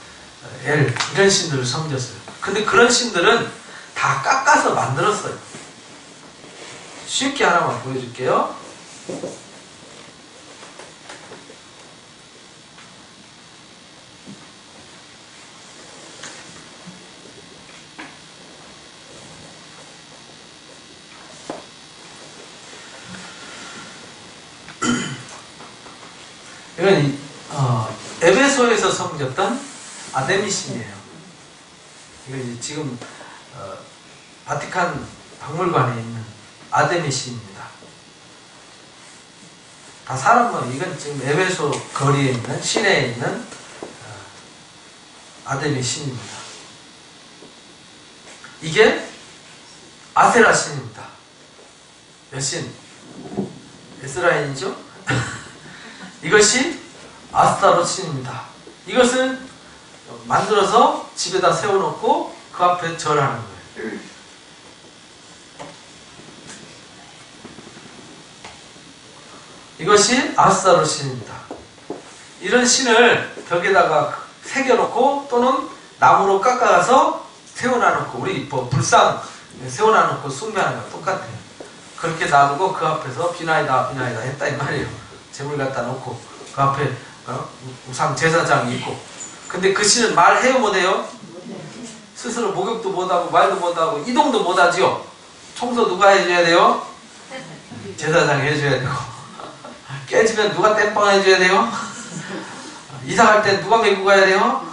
엘 이런 신들을 섬겼어요. 근데 그런 신들은 다 깎아서 만들었어요. 쉽게 하나만 보여줄게요. 이건 에베소에서 섬겼던 아데미신이에요. 이건 지금 바티칸 박물관에 있는 아데미신입니다. 다 사람은 이건 지금 에베소 거리에 있는 시내에 있는 아데미신입니다. 이게 아세라 신입니다. 몇 신? 에스라인이죠? 이것이 아스타롯 신입니다. 이것을 만들어서 집에다 세워놓고 그 앞에 절하는 거예요. 이것이 아스타롯 신입니다. 이런 신을 벽에다가 새겨놓고 또는 나무로 깎아서 세워놔놓고 우리 불상 세워놔놓고 숭배하는 거 똑같아요. 그렇게 놔두고 그 앞에서 비나이다 비나이다 했다 이 말이에요. 재물 갖다 놓고 그 앞에 우상 제사장이 있고. 근데 그 신은 말해요 못해요? 스스로 목욕도 못하고 말도 못하고 이동도 못하지요. 청소 누가 해줘야 돼요? 제사장이 해줘야 되고 깨지면 누가 땜빵 해줘야 돼요? 이사갈 때 누가 메고 가야 돼요?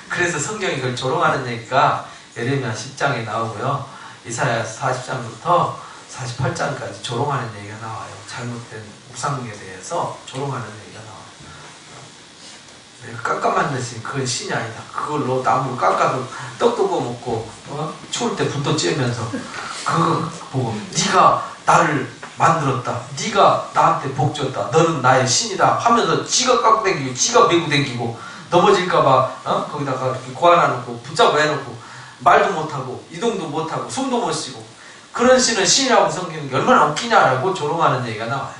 그래서 성경이 그걸 조롱하는 얘기가 예레미야 10장에 나오고요. 이사야 40장부터 48장까지 조롱하는 얘기가 나와요. 잘못된 우상에 대해서 조롱하는 얘기가 나와요. 내가 깎아 만드신 그건 신이 아니다. 그걸로 나무를 깎아서 떡도 구워 먹고 추울 때 불도 쬐면서 그거 보고 네가 나를 만들었다. 네가 나한테 복 줬다. 너는 나의 신이다 하면서 지가 깎고 댕기고 지가 메고 댕기고 넘어질까봐 거기다가 이렇게 고아놔놓고 붙잡아 해놓고 말도 못하고 이동도 못하고 숨도 못 쉬고 그런 신은 신이라고 성기는 게 얼마나 웃기냐라고 조롱하는 얘기가 나와요.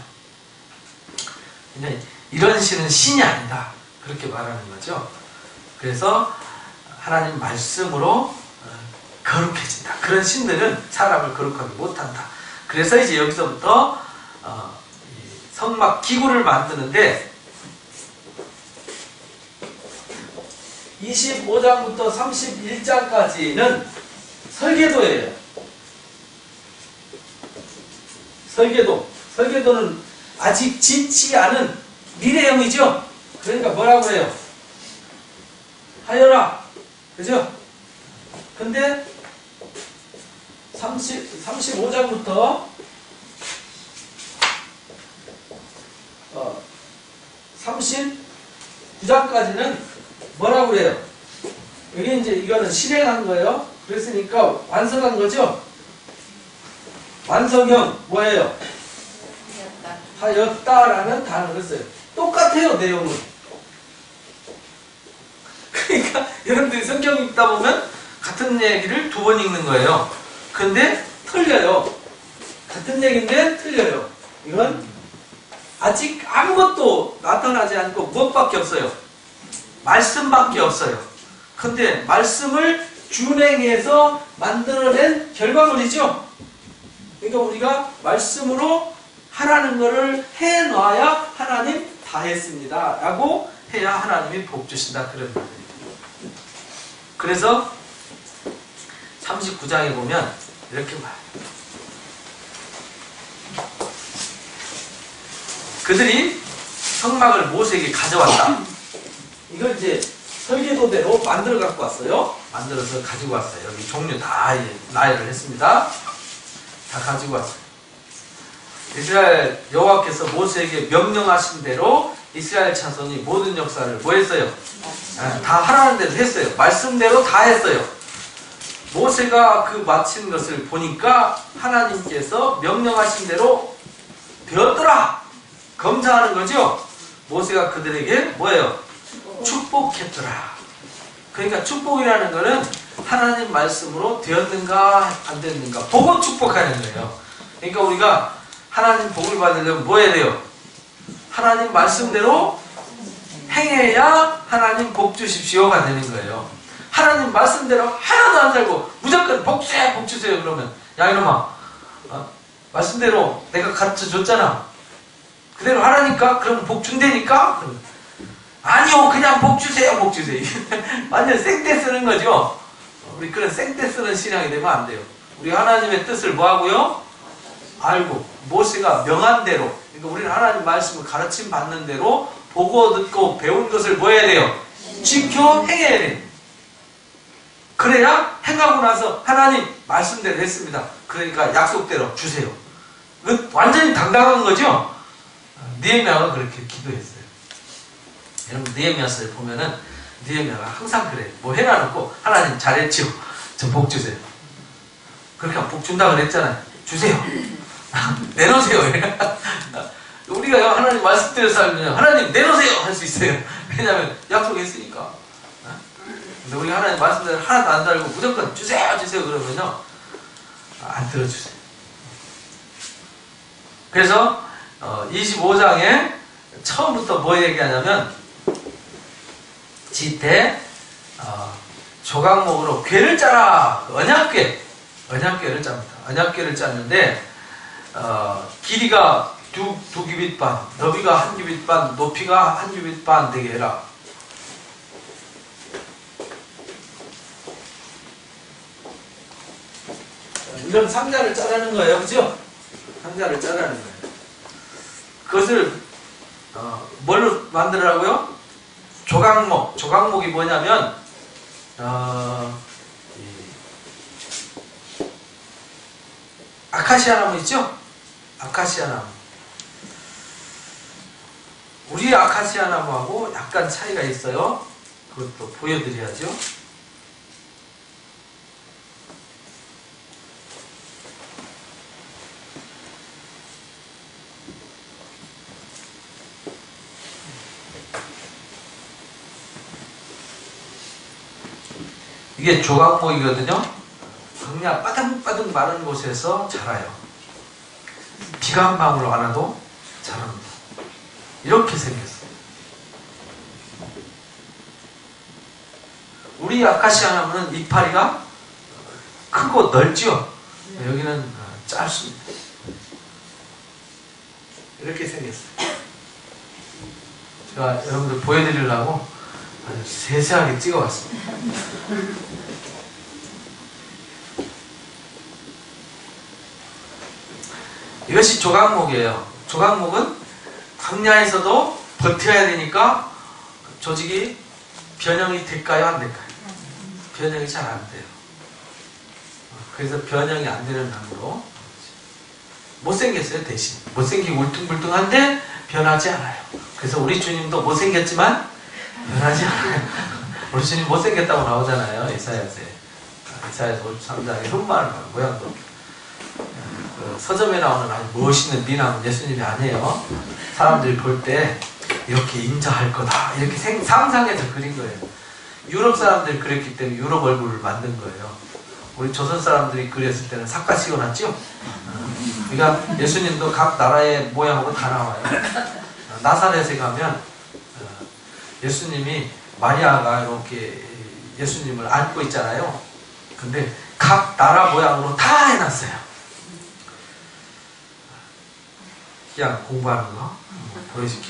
근데 이런 신은 신이 아니다. 그렇게 말하는 거죠. 그래서 하나님 말씀으로 거룩해진다. 그런 신들은 사람을 거룩하게 못한다. 그래서 이제 여기서부터 성막 기구를 만드는데 25장부터 31장까지는 설계도예요. 설계도는 아직 짓지 않은 미래형이죠. 그러니까 뭐라고 해요? 하여라. 그죠? 근데 35장부터 39장까지는 뭐라고 그래요? 여기 이제 이거는 실행한 거예요. 그랬으니까 완성한 거죠? 완성형 뭐예요? 하였다라는 단어를 써요. 똑같아요, 내용은. 그러니까 여러분들이 성경 읽다 보면 같은 얘기를 두 번 읽는 거예요. 근데 틀려요. 같은 얘기인데 틀려요. 이건 아직 아무것도 나타나지 않고 무엇밖에 없어요? 말씀밖에 없어요. 근데 말씀을 준행해서 만들어낸 결과물이죠. 그러니까 우리가 말씀으로 하라는 것을 해놔야 하나님 다 했습니다 라고 해야 하나님이 복 주신다 그런 말이에요. 그래서 39장에 보면 이렇게 말해요. 그들이 성막을 모세에게 가져왔다. 이걸 이제 설계도대로 만들어 갖고 왔어요. 만들어서 가지고 왔어요. 여기 종류 다 나열을 했습니다. 다 가지고 왔어요. 이스라엘 여호와께서 모세에게 명령하신 대로 이스라엘 자손이 모든 역사를 뭐 했어요? 다 하라는 대로 했어요. 말씀대로 다 했어요. 모세가 그 마친 것을 보니까 하나님께서 명령하신 대로 되었더라. 검사하는 거죠. 모세가 그들에게 뭐예요? 축복했더라. 그러니까 축복이라는 거는 하나님 말씀으로 되었는가 안 되었는가 보고 축복하는 거예요. 그러니까 우리가 하나님 복을 받으려면 뭐 해야 돼요? 하나님 말씀대로 행해야 하나님 복 주십시오가 되는 거예요. 하나님 말씀대로 하나도 안 살고 무조건 복 주세요 복 주세요 그러면 야 이놈아 말씀대로 내가 가르쳐 줬잖아. 그대로 하라니까? 그러면 복 준다니까? 아니요 그냥 복 주세요 복 주세요. 완전 생떼 쓰는 거죠. 우리 그런 생떼 쓰는 신앙이 되면 안 돼요. 우리 하나님의 뜻을 뭐 하고요? 알고 모세가 명한 대로, 그러니까 우리는 하나님 말씀을 가르침 받는 대로 보고 듣고 배운 것을 뭐 해야 돼요? 지켜 행해야 돼요. 그래야 행하고 나서 하나님 말씀대로 했습니다. 그러니까 약속대로 주세요. 완전히 당당한 거죠. 느헤미야가 그렇게 기도했어요. 여러분 느헤미야서를 보면은 느헤미야가 항상 그래. 뭐 해놔놓고 하나님 잘했지요. 저 복 주세요. 그렇게 하면 복 준다고 그랬잖아요. 주세요. 내놓으세요. 우리가 하나님 말씀대로 살면 하나님 내놓으세요 할 수 있어요. 왜냐하면 약속했으니까. 근데 우리가 하나님 말씀대로 하나도 안 달고 무조건 주세요 주세요 그러면요 안 들어주세요. 그래서 25장에 처음부터 뭐 얘기하냐면 지태 조각목으로 궤를 짜라. 언약궤를 짭니다. 언약궤를 짰는데 길이가 두 규빗 반, 너비가 한 규빗 반, 높이가 한 규빗 반 되게 해라. 이런 상자를 짜라는 거예요. 그죠? 상자를 짜라는 거예요. 그것을 뭘로 만들으라고요? 조각목. 조각목이 뭐냐면 아카시아 나무 있죠? 아카시아 나무. 우리 아카시아 나무하고 약간 차이가 있어요. 그것도 보여드려야죠. 이게 조각목이거든요. 그냥 빠등빠등 마른 곳에서 자라요. 비가 한 방울 안 와도 자랍니다. 이렇게 생겼어요. 우리 아카시아 나무는 이파리가 크고 넓죠? 여기는 짧습니다. 이렇게 생겼어요. 제가 여러분들 보여드리려고 아주 세세하게 찍어봤습니다. 이것이 조각목이에요. 조각목은 광야에서도 버텨야 되니까 조직이 변형이 될까요? 안 될까요? 변형이 잘 안 돼요. 그래서 변형이 안 되는 나무로 못생겼어요. 대신 못생기고 울퉁불퉁한데 변하지 않아요. 그래서 우리 주님도 못생겼지만 변하지 않아요. 우리 주님 못생겼다고 나오잖아요. 이사야서에. 이사야서 53장에 흑마을 모양도. 그 서점에 나오는 아주 멋있는 미남 예수님이 아니에요. 사람들이 볼 때 이렇게 인자할 거다. 이렇게 상상해서 그린 거예요. 유럽 사람들이 그랬기 때문에 유럽 얼굴을 만든 거예요. 우리 조선 사람들이 그렸을 때는 삭가시고 났죠? 그러니까 예수님도 각 나라의 모양으로 다 나와요. 나사렛에 가면 예수님이 마리아가 이렇게 예수님을 안고 있잖아요. 근데 각 나라 모양으로 다 해놨어요. 그냥 공부하는 거 보여줄게.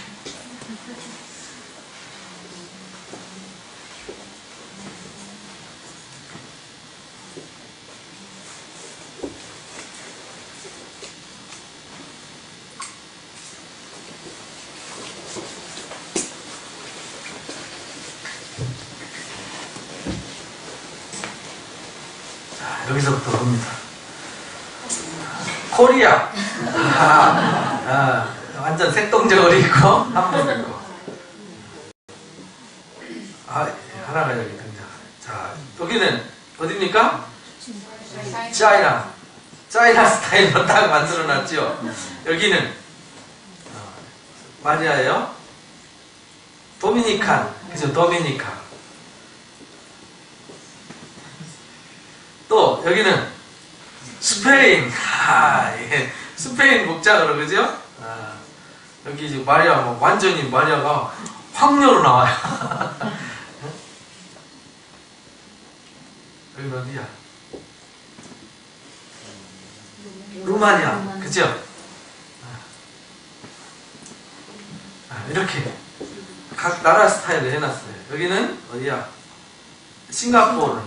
여기서부터 봅니다. 코리아. 완전 색동적으로 있고, 한번 있고. 하나가 여기 등장. 자, 여기는 어디입니까? 차이나 스타일로 딱 만들어 놨죠. 여기는 마리아예요. 도미니칸. 그죠? 도미니카. 또 여기는 스페인. 예. 스페인 목장으로 그죠? 여기 이제 마리아 완전히 마리아가 황녀로 나와요. 여기는 어디야? 루마니아. 그죠? 이렇게 각 나라 스타일을 해놨어요. 여기는 어디야? 싱가포르.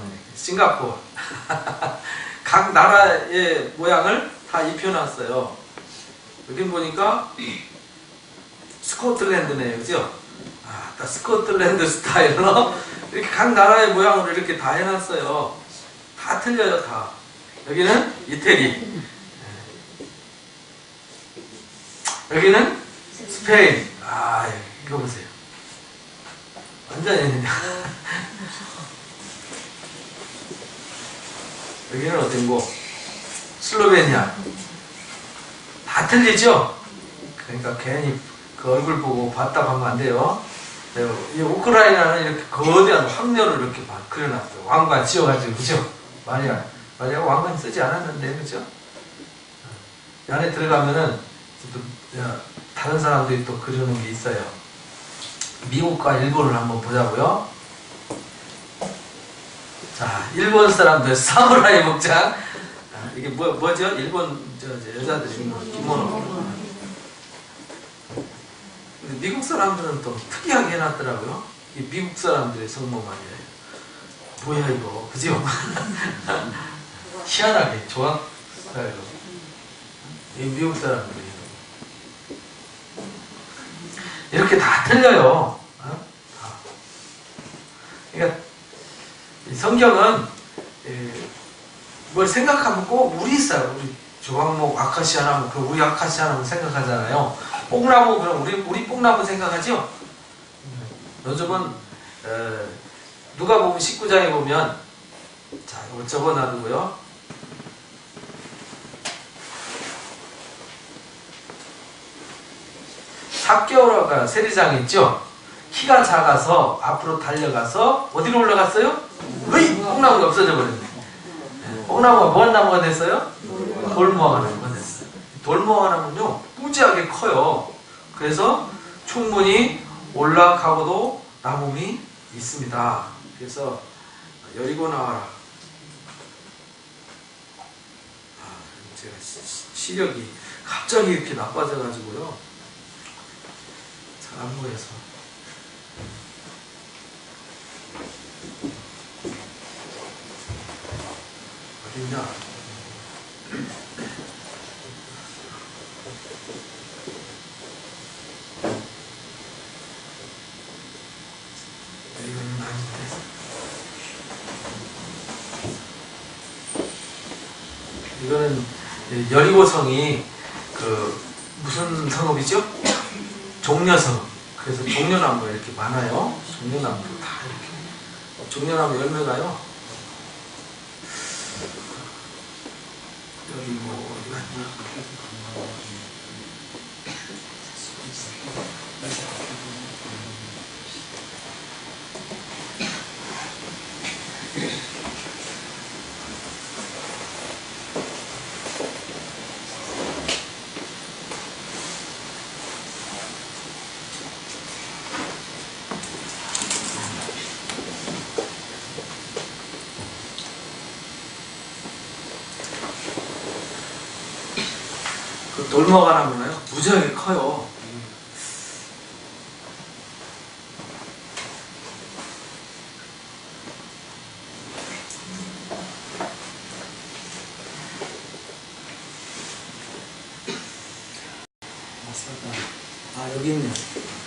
각 나라의 모양을 다 입혀놨어요. 여기 보니까 스코틀랜드네요. 그죠? 딱 스코틀랜드 스타일로 이렇게 각 나라의 모양으로 이렇게 다 해놨어요. 다 틀려요, 다. 여기는 이태리. 여기는 스페인. 이거 보세요. 완전히. 여기는 어딘고? 슬로베니아. 다 틀리죠? 그러니까 괜히 그 얼굴 보고 봤다고 하면 안 돼요. 이 우크라이나는 이렇게 거대한 황녀를 이렇게 그려놨어요. 왕관 지어가지고, 그죠? 마리아가 왕관 쓰지 않았는데, 그죠? 이 안에 들어가면은 또 다른 사람들이 또 그려놓은 게 있어요. 미국과 일본을 한번 보자고요. 자, 일본 사람들 사무라이 목장. 이게 뭐죠? 일본 여자들 입는 기모노. 근데 미국 사람들은 또 특이하게 해놨더라고요. 이 미국 사람들의 성모말이에요. 뭐야 이거, 그죠? 희한하게 조각 스타일로. 이 미국 사람들이 이렇게 다 틀려요. 그러니까 이 성경은 뭘 생각하면 꼭 물이 있어요. 우리 조각목 아카시아나무, 우리 아카시아나무 생각하잖아요. 뽕나무, 그럼 우리 뽕나무 생각하죠? 요즘은 누가 보면 19장에 보면, 자, 이거 적어놔두고요. 삭개오라가 세리장 있죠? 키가 작아서 앞으로 달려가서 어디로 올라갔어요? 으이! 뽕나무가 없어져 버렸네. 뽕나무가 뭔 나무가 됐어요? 돌무화과 나무가 됐어요. 돌무화과 나무는요, 무지하게 커요. 그래서 충분히 올라가고도 나무미 있습니다. 그래서 여리고 나와라. 제가 시력이 갑자기 이렇게 나빠져가지고요. 잘 안 보여서. 어디냐? 이거는 여리고성이 그 무슨 성읍이죠? 종려석. 그래서 종려나무가 이렇게 많아요. 종려나무 다 이렇게. 종려나무 열매가요. 여기 뭐 어디 갔냐. 그 돌먹어나무는요 무지하게 커요. 아 여기 있네요.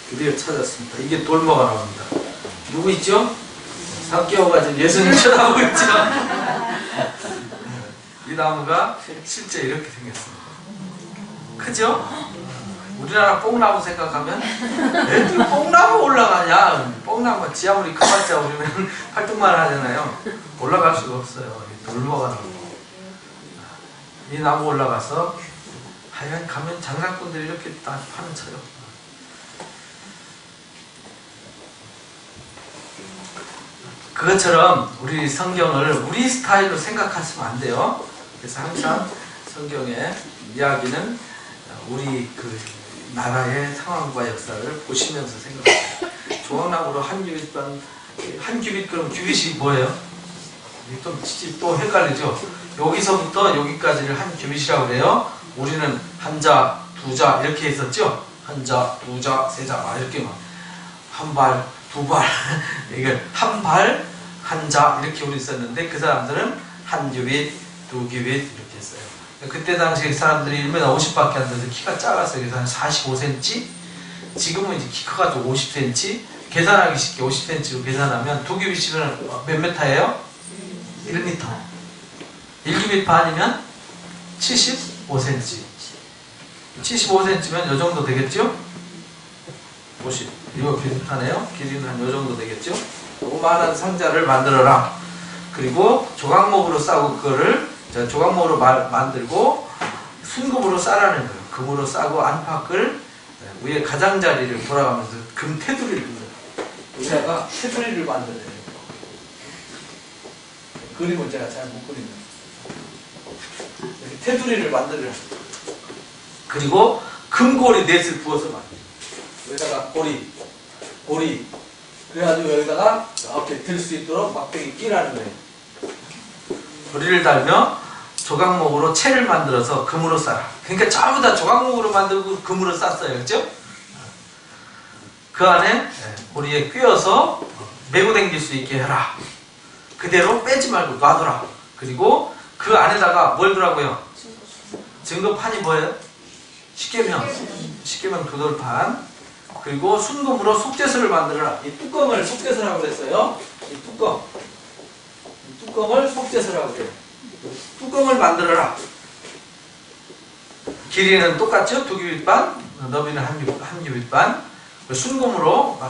드디어 찾았습니다. 이게 돌먹어나무입니다. 누구 있죠? 삭개오가 지금 예수님 쳐다보고 있죠? 이 나무가 실제 이렇게 생겼습니다. 크죠? 우리나라 뽕나무 생각하면 애들 뽕나무 올라가냐? 뽕나무 지아무리 커봤자 우리는 활동만 하잖아요. 올라갈 수가 없어요. 돌먹어나무. 이 나무 올라가서 하여간 가면 장사꾼들이 이렇게 딱 파는 차요. 그것처럼 우리 성경을 우리 스타일로 생각하시면 안 돼요. 그래서 항상 성경의 이야기는 우리 그 나라의 상황과 역사를 보시면서 생각해요. 조각나무로 한 규빗 그럼 규빗이 뭐예요? 또 헷갈리죠? 여기서부터 여기까지를 한 규빗이라고 그래요. 우리는 한자, 두자 이렇게 했었죠? 한자, 두자, 세자 이렇게 막 한 발, 두 발 이게 한 발, 한자 이렇게 우리 썼는데 그 사람들은 한 규빗, 두 규빗 이렇게 했어요. 그때 당시에 사람들이 1m 50밖에 안 돼서 키가 작았어요. 그래서 한 45cm? 지금은 이제 키 커가지고 50cm? 계산하기 쉽게 50cm로 계산하면 두 규빗이면 몇 m예요? 1m. 1규빗 반이면 75cm. 75cm면 요 정도 되겠죠? 50. 이거 비슷하네요. 길이는 한 요 정도 되겠죠? 요만한 상자를 만들어라. 그리고 조각목으로 싸고 그거를 조각목으로 만들고 순금으로 싸라는 거예요. 금으로 싸고 안팎을 위에 가장자리를 돌아가면서 금 테두리를 여기다가 테두리를 만들어야 돼요. 그림을 제가 잘 못 그립니다. 이렇게 테두리를 만들어요. 그리고 금고리 넷을 부어서 만들어요. 여기다가 고리 그래가지고 여기다가 이렇게 들 수 있도록 막대기 끼라는 거예요. 고리를 달며 조각목으로 채를 만들어서 금으로 싸라. 그러니까 전부 다 조각목으로 만들고 금으로 쌌어요. 그렇죠? 그 안에 고리에 끼워서 메고 당길 수 있게 해라. 그대로 빼지 말고 놔둬라. 그리고 그 안에다가 뭘 두라고요? 증거판이 뭐예요? 십계명 두돌판. 그리고 순금으로 속죄서를 만들어라. 이 뚜껑을 속죄서라고 그랬어요. 이 뚜껑을 속죄서라고 그래요. 뚜껑을 만들어라. 길이는 똑같죠? 두 규빗 반, 너비는 한 규빗 반. 순금으로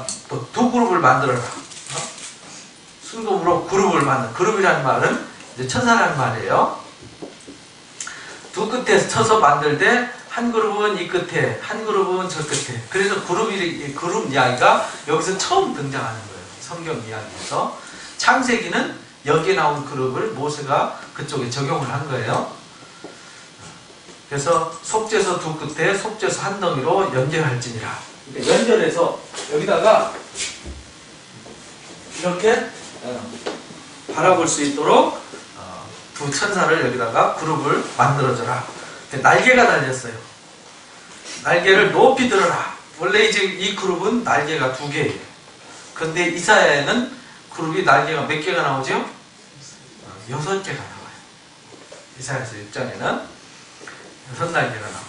두 그룹을 만들어라. 순금으로 그룹을 만들. 그룹이라는 말은 이제 쳐서라는 말이에요. 두 끝에 쳐서 만들 때 한 그룹은 이 끝에, 한 그룹은 저 끝에. 그래서 그룹 이야기가 여기서 처음 등장하는 거예요. 성경 이야기에서. 창세기는 여기에 나온 그룹을 모세가 그쪽에 적용을 한 거예요. 그래서 속죄서 두 끝에 속죄서 한 덩이로 연결할지니라. 그러니까 연결해서 여기다가 이렇게 바라볼 수 있도록 두 천사를 여기다가 그룹을 만들어줘라. 날개가 달렸어요. 날개를 높이 들어라. 원래 이제 이 그룹은 날개가 2개예요. 근데 이사야에는 그룹이 날개가 몇 개가 나오죠? 6개가 나와요. 이사야서 6장에는 6날개가 나와요.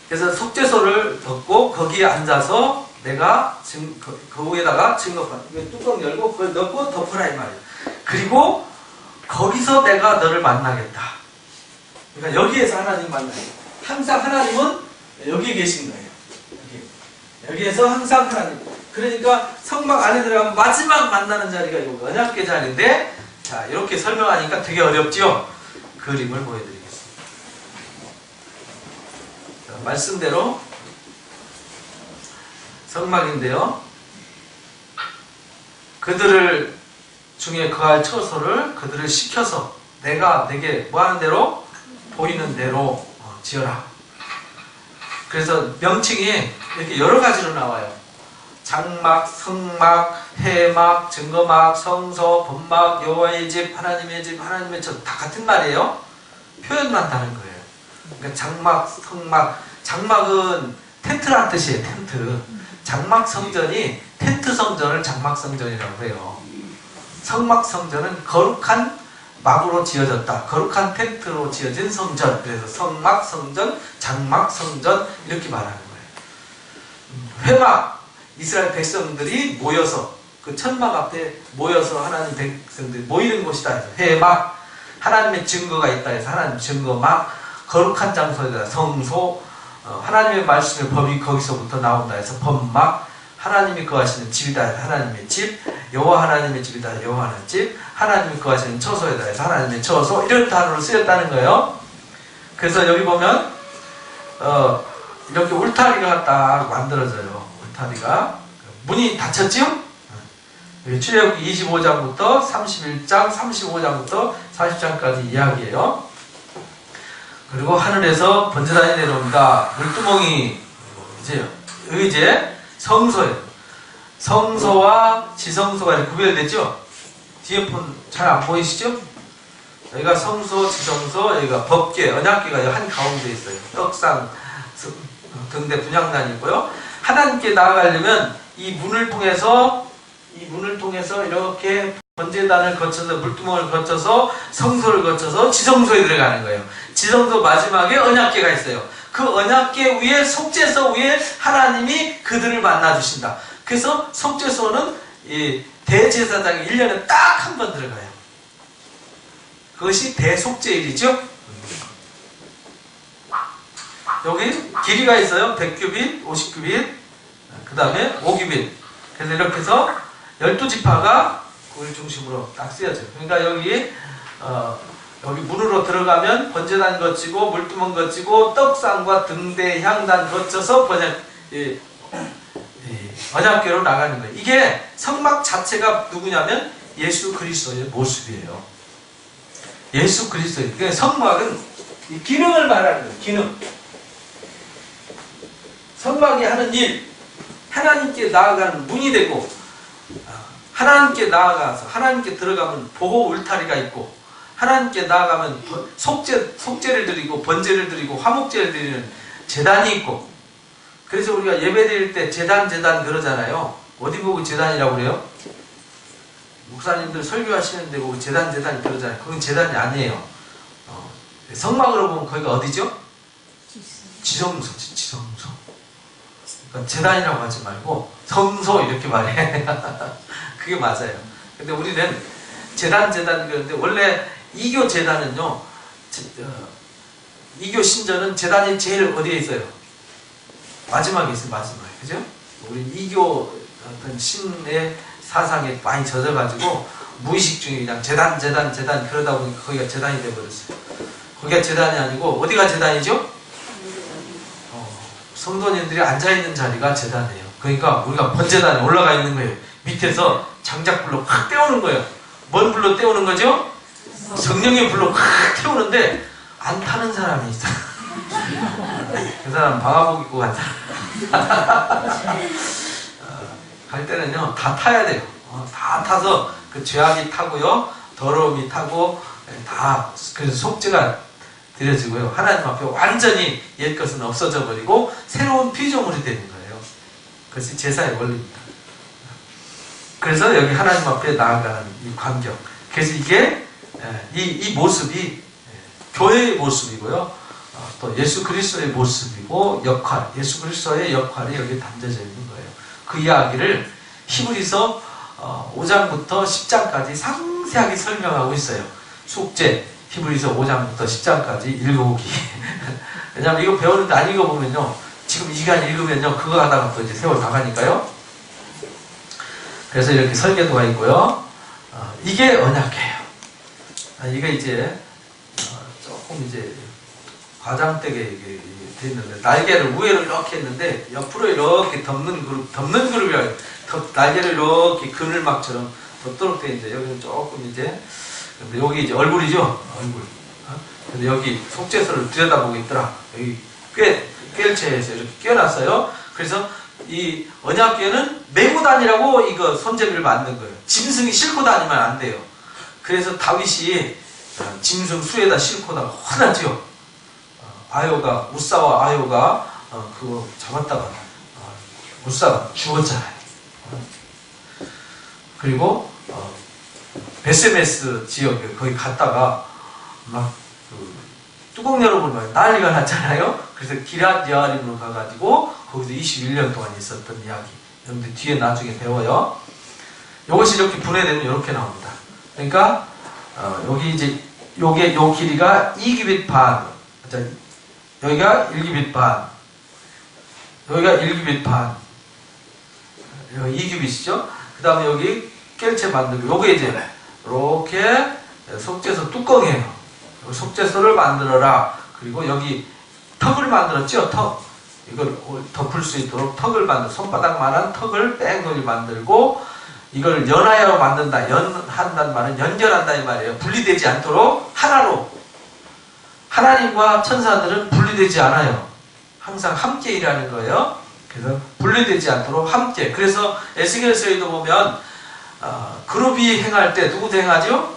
그래서 속죄소를 덮고 거기에 앉아서 내가 지금 그 위에다가 증거판 뚜껑 열고 그걸 넣고 덮으라 이 말이에요. 그리고 거기서 내가 너를 만나겠다. 그러니까 여기에서 하나님 만나요. 항상 하나님은 여기 계신 거예요. 여기에서 항상 하나님. 그러니까 성막 안에 들어가면 마지막 만나는 자리가 이 언약궤 자리인데, 자, 이렇게 설명하니까 되게 어렵죠? 그림을 보여드리겠습니다. 자, 말씀대로 성막인데요. 그들을 중에 거할 처소를 그들을 시켜서 내가 내게 뭐 하는 대로? 보이는 대로 지어라. 그래서 명칭이 이렇게 여러 가지로 나와요. 장막, 성막, 해막, 증거막, 성소, 본막, 여호와의 집, 하나님의 집, 하나님의 전 다 같은 말이에요. 표현만 다른 거예요. 그러니까 장막, 성막, 장막은 텐트라는 뜻이에요. 텐트. 장막 성전이 텐트 성전을 장막 성전이라고 해요. 성막 성전은 거룩한 막으로 지어졌다. 거룩한 텐트로 지어진 성전. 그래서 성막 성전, 장막 성전 이렇게 말하는 거예요. 회막, 이스라엘 백성들이 모여서 그 천막 앞에 모여서 하나님 백성들이 모이는 곳이다 해서 회막, 하나님의 증거가 있다 해서 하나님 증거막, 거룩한 장소에다 성소, 하나님의 말씀의 법이 거기서부터 나온다 해서 법막, 하나님이 거하시는 집이다 해서 하나님의 집, 여호와 하나님의 집이다 해서 여호와 하나님의 집, 하나님이 거하시는 처소에다 해서 하나님의 처소, 이런 단어로 쓰였다는 거예요. 그래서 여기 보면 이렇게 울타리가 딱 만들어져요. 울타리가. 문이 닫혔지요? 출애굽기 25장부터 31장, 35장부터 40장까지 이야기예요. 그리고 하늘에서 번제단이 내려옵니다. 물두멍이 이제 성소예요. 성소와 지성소가 이렇게 구별됐죠? 뒤에 폰 잘 안 보이시죠? 여기가 성소, 지성소, 여기가 법궤, 언약궤가 한 가운데 있어요. 떡상 등대 분향단이 있고요. 하나님께 나아가려면 이 문을 통해서 이렇게 번제단을 거쳐서 물두멍을 거쳐서 성소를 거쳐서 지성소에 들어가는 거예요. 지성소 마지막에 언약궤가 있어요. 그 언약궤 위에 속죄소 위에 하나님이 그들을 만나 주신다. 그래서 속죄소는 이 대제사장이 1년에 딱 한 번 들어가요. 그것이 대속죄일이죠. 여기 길이가 있어요. 100규빗, 50규빗, 그 다음에 5규빗. 그래서 이렇게 해서 12지파가 그걸 중심으로 딱 쓰여져요. 그러니까 여기 문으로 들어가면 번제단 거치고 물두멍 거치고 떡상과 등대 향단 거쳐서 언약궤로 나가는 거예요. 이게 성막 자체가 누구냐면 예수 그리스도의 모습이에요. 예수 그리스도의. 그러니까 성막은 이 기능을 말하는 거예요. 기능. 성막이 하는 일, 하나님께 나아가는 문이 되고, 하나님께 나아가서 하나님께 들어가면 보호 울타리가 있고, 하나님께 나아가면 속죄를 드리고 번제를 드리고 화목제를 드리는 제단이 있고. 그래서 우리가 예배 드릴 때 제단 그러잖아요. 어디 보고 제단이라고 그래요? 목사님들 설교하시는데 보고 제단 그러잖아요. 그건 제단이 아니에요. 성막으로 보면 거기가 어디죠? 지성소. 그러니까 제단이라고 하지 말고 성소 이렇게 말해. 그게 맞아요. 근데 우리는 제단 그러는데 원래 이교 제단은요, 이교 신전은 제단이 제일 어디에 있어요? 마지막에 있어요. 마지막에. 그죠? 우리 이교 어떤 신의 사상에 많이 젖어가지고 무의식 중에 그냥 제단 그러다 보니까 거기가 제단이 돼버렸어요. 거기가 제단이 아니고 어디가 제단이죠? 성도님들이 앉아있는 자리가 제단이에요. 그러니까 우리가 번제단에 올라가 있는 거예요. 밑에서 장작불로 확 때우는 거예요. 뭔 불로 때우는 거죠? 성령의 불로 확 태우는데 안 타는 사람이 있어요. 그 사람 방화복 입고 간 사람. 갈 때는요 다 타야 돼요. 다 타서 그 죄악이 타고요, 더러움이 타고 다 그래서 속죄가 드려지고요. 하나님 앞에 완전히 옛 것은 없어져 버리고 새로운 피조물이 되는 거예요. 그것이 제사의 원리입니다. 그래서 여기 하나님 앞에 나아가는 이 광경. 그래서 이게 이 모습이 교회의 모습이고요. 또 예수 그리스도의 모습이고 역할, 예수 그리스도의 역할이 여기 담겨져 있는 거예요. 그 이야기를 히브리서 5장부터 10장까지 상세하게 설명하고 있어요. 속죄, 히브리서 5장부터 10장까지 읽어보기. 왜냐하면 이거 배우는데 안 읽어보면요 지금 이 시간 읽으면요 그거 하다가 또 이제 세월 다 가니까요. 그래서 이렇게 설계도가 있고요. 이게 언약이에요. 이게 이제 조금 이제 과장되게 이게 돼 있는데 날개를 우회로 이렇게 했는데 옆으로 이렇게 덮는 그룹이라 날개를 이렇게 그늘막처럼 덮도록 돼 있는데 여기는 조금 이제 근데 여기 이제 얼굴이죠 얼굴. 근데 여기 속죄소를 들여다보고 있더라. 여기 꿰일체에서 이렇게 끼워놨어요. 그래서 이 언약궤는 메고 다니라고 이거 손잡이를 만든 거예요. 짐승이 싣고 다니면 안 돼요. 그래서 다윗이 짐승 수에다 싣고다가 혼나죠. 우사와 아요가 그거 잡았다가 우사가 죽었잖아요. 그리고 베세메스 지역에 거기 갔다가 막 뚜껑 열어보면 난리가 났잖아요. 그래서 기럇 여아림으로 가가지고 거기서 21년 동안 있었던 이야기. 여러분들 뒤에 나중에 배워요. 이것이 이렇게 분해되면 이렇게 나옵니다. 그러니까 여기 이제 요 길이가 2규빗 반. 여기가 1규빗 반. 여기가 1규빗 반. 여기 2규빗이죠. 그 다음에 여기 깰채 만들고 요게 이제 이렇게 속죄소 뚜껑이에요. 속죄소를 만들어라. 그리고 여기 턱을 만들었죠. 턱. 이걸 덮을 수 있도록 턱을 손바닥만한 턱을 뺑돌이 만들고 이걸 연하여 만든다. 연한다는 말은 연결한다 이 말이에요. 분리되지 않도록 하나로. 하나님과 천사들은 분리되지 않아요. 항상 함께 일하는 거예요. 그래서 분리되지 않도록 함께. 그래서 에스겔서에도 보면 그룹이 행할 때 누구도 행하죠?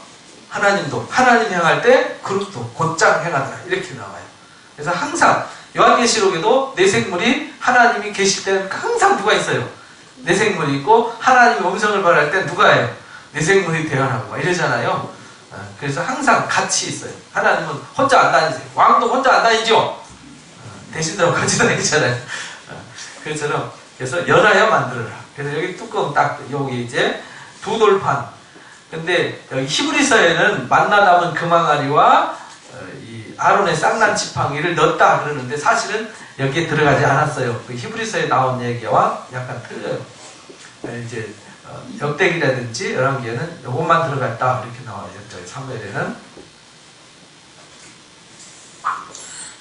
하나님도. 하나님 행할 때 그룹도 곧장 행하더라. 이렇게 나와요. 그래서 항상 요한계시록에도 내 생물이 하나님이 계실 때는 항상 누가 있어요? 내 생물이 있고 하나님의 음성을 발할 때 누가 해요? 내 생물이 대언하고 막 이러잖아요. 그래서 항상 같이 있어요. 하나님은 혼자 안 다니세요. 왕도 혼자 안 다니죠? 대신들하고 같이 다니잖아요. 그래서 연하여 만들어라. 그래서 여기 뚜껑 딱 여기 이제 두 돌판. 근데 여기 히브리서에는 만나 남은 금항아리와 이 아론의 쌍난 지팡이를 넣었다 그러는데 사실은 여기에 들어가지 않았어요. 그 히브리서에 나온 얘기와 약간 틀려요. 이제 역대기라든지 열왕기에는 이것만 들어갔다 이렇게 나와요. 저희 사무엘에는.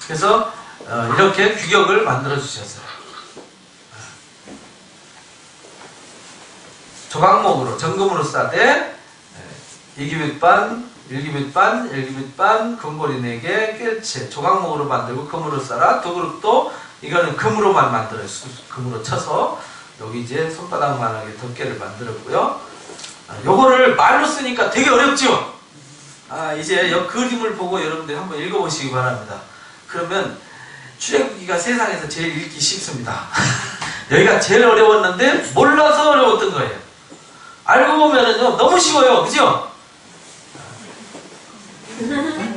그래서 이렇게 규격을 만들어 주셨어요. 조각목으로 정금으로 싸되 2규빗 반, 1규빗 반, 1규빗 반, 금고리 4개, 꿰일체 조각목으로 만들고 금으로 싸라. 두 그룹도 이거는 금으로만 만들어요. 금으로 쳐서 여기 이제 손바닥만하게 덮개를 만들었고요. 요거를 말로 쓰니까 되게 어렵죠? 이제 이 그림을 보고 여러분들 한번 읽어보시기 바랍니다. 그러면 출애굽기가 세상에서 제일 읽기 쉽습니다. 여기가 제일 어려웠는데 몰라서 어려웠던 거예요. 알고 보면은요 너무 쉬워요. 그죠?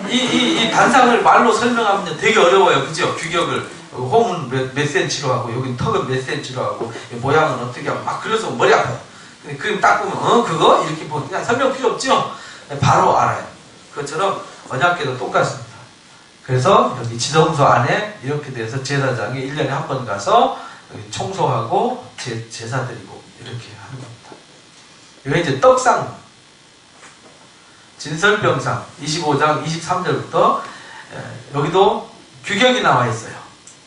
이 단상을 말로 설명하면 되게 어려워요. 그죠? 규격을. 홈은 몇 센치로 하고 여기 턱은 몇 센치로 하고 모양은 어떻게 하고 막 그래서 머리 아파요. 근데 그림 딱 보면 그거? 이렇게 보면 그냥 설명 필요 없죠? 바로 알아요. 그것처럼 언약궤도 똑같습니다. 그래서 여기 지성소 안에 이렇게 돼서 제사장이 1년에 한 번 가서 여기 청소하고 제사 드리고 이렇게 하는 겁니다. 여기 이제 떡상 진설병상 25장 23절부터 여기도 규격이 나와 있어요.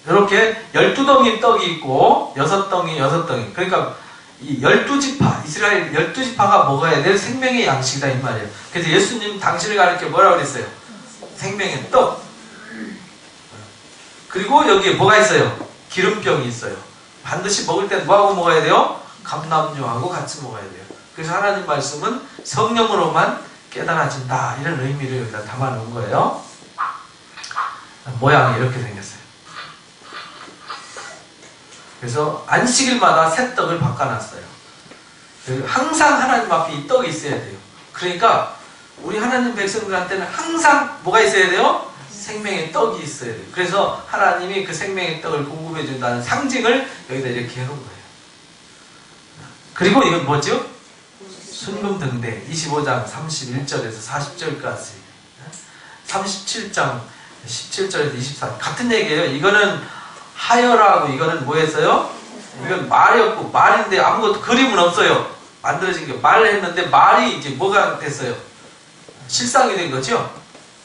이렇게 12덩이 떡이 있고 6덩이 6덩이. 그러니까 이 12지파 이스라엘 12지파가 먹어야 될 생명의 양식이다 이 말이에요. 그래서 예수님 당신을 가르쳐 뭐라고 그랬어요? 생명의 떡. 그리고 여기에 뭐가 있어요? 기름병이 있어요. 반드시 먹을 때 뭐하고 먹어야 돼요? 감람류하고 같이 먹어야 돼요. 그래서 하나님 말씀은 성령으로만 깨달아진다 이런 의미를 여기다 담아놓은 거예요. 모양이 이렇게 생겼어요. 그래서 안식일마다 새 떡을 바꿔놨어요. 항상 하나님 앞에 이 떡이 있어야 돼요. 그러니까 우리 하나님 백성들한테는 항상 뭐가 있어야 돼요? 생명의 떡이 있어야 돼요. 그래서 하나님이 그 생명의 떡을 공급해 준다는 상징을 여기다 이렇게 해놓은 거예요. 그리고 이건 뭐죠? 순금등대 25장 31절에서 40절까지 37장 17절에서 24절 같은 얘기예요. 이거는 하여라고 이거는 뭐였어요? 이건 말이었고 말인데 아무것도 그림은 없어요. 만들어진 게 말을 했는데 말이 이제 뭐가 됐어요? 실상이 된 거죠.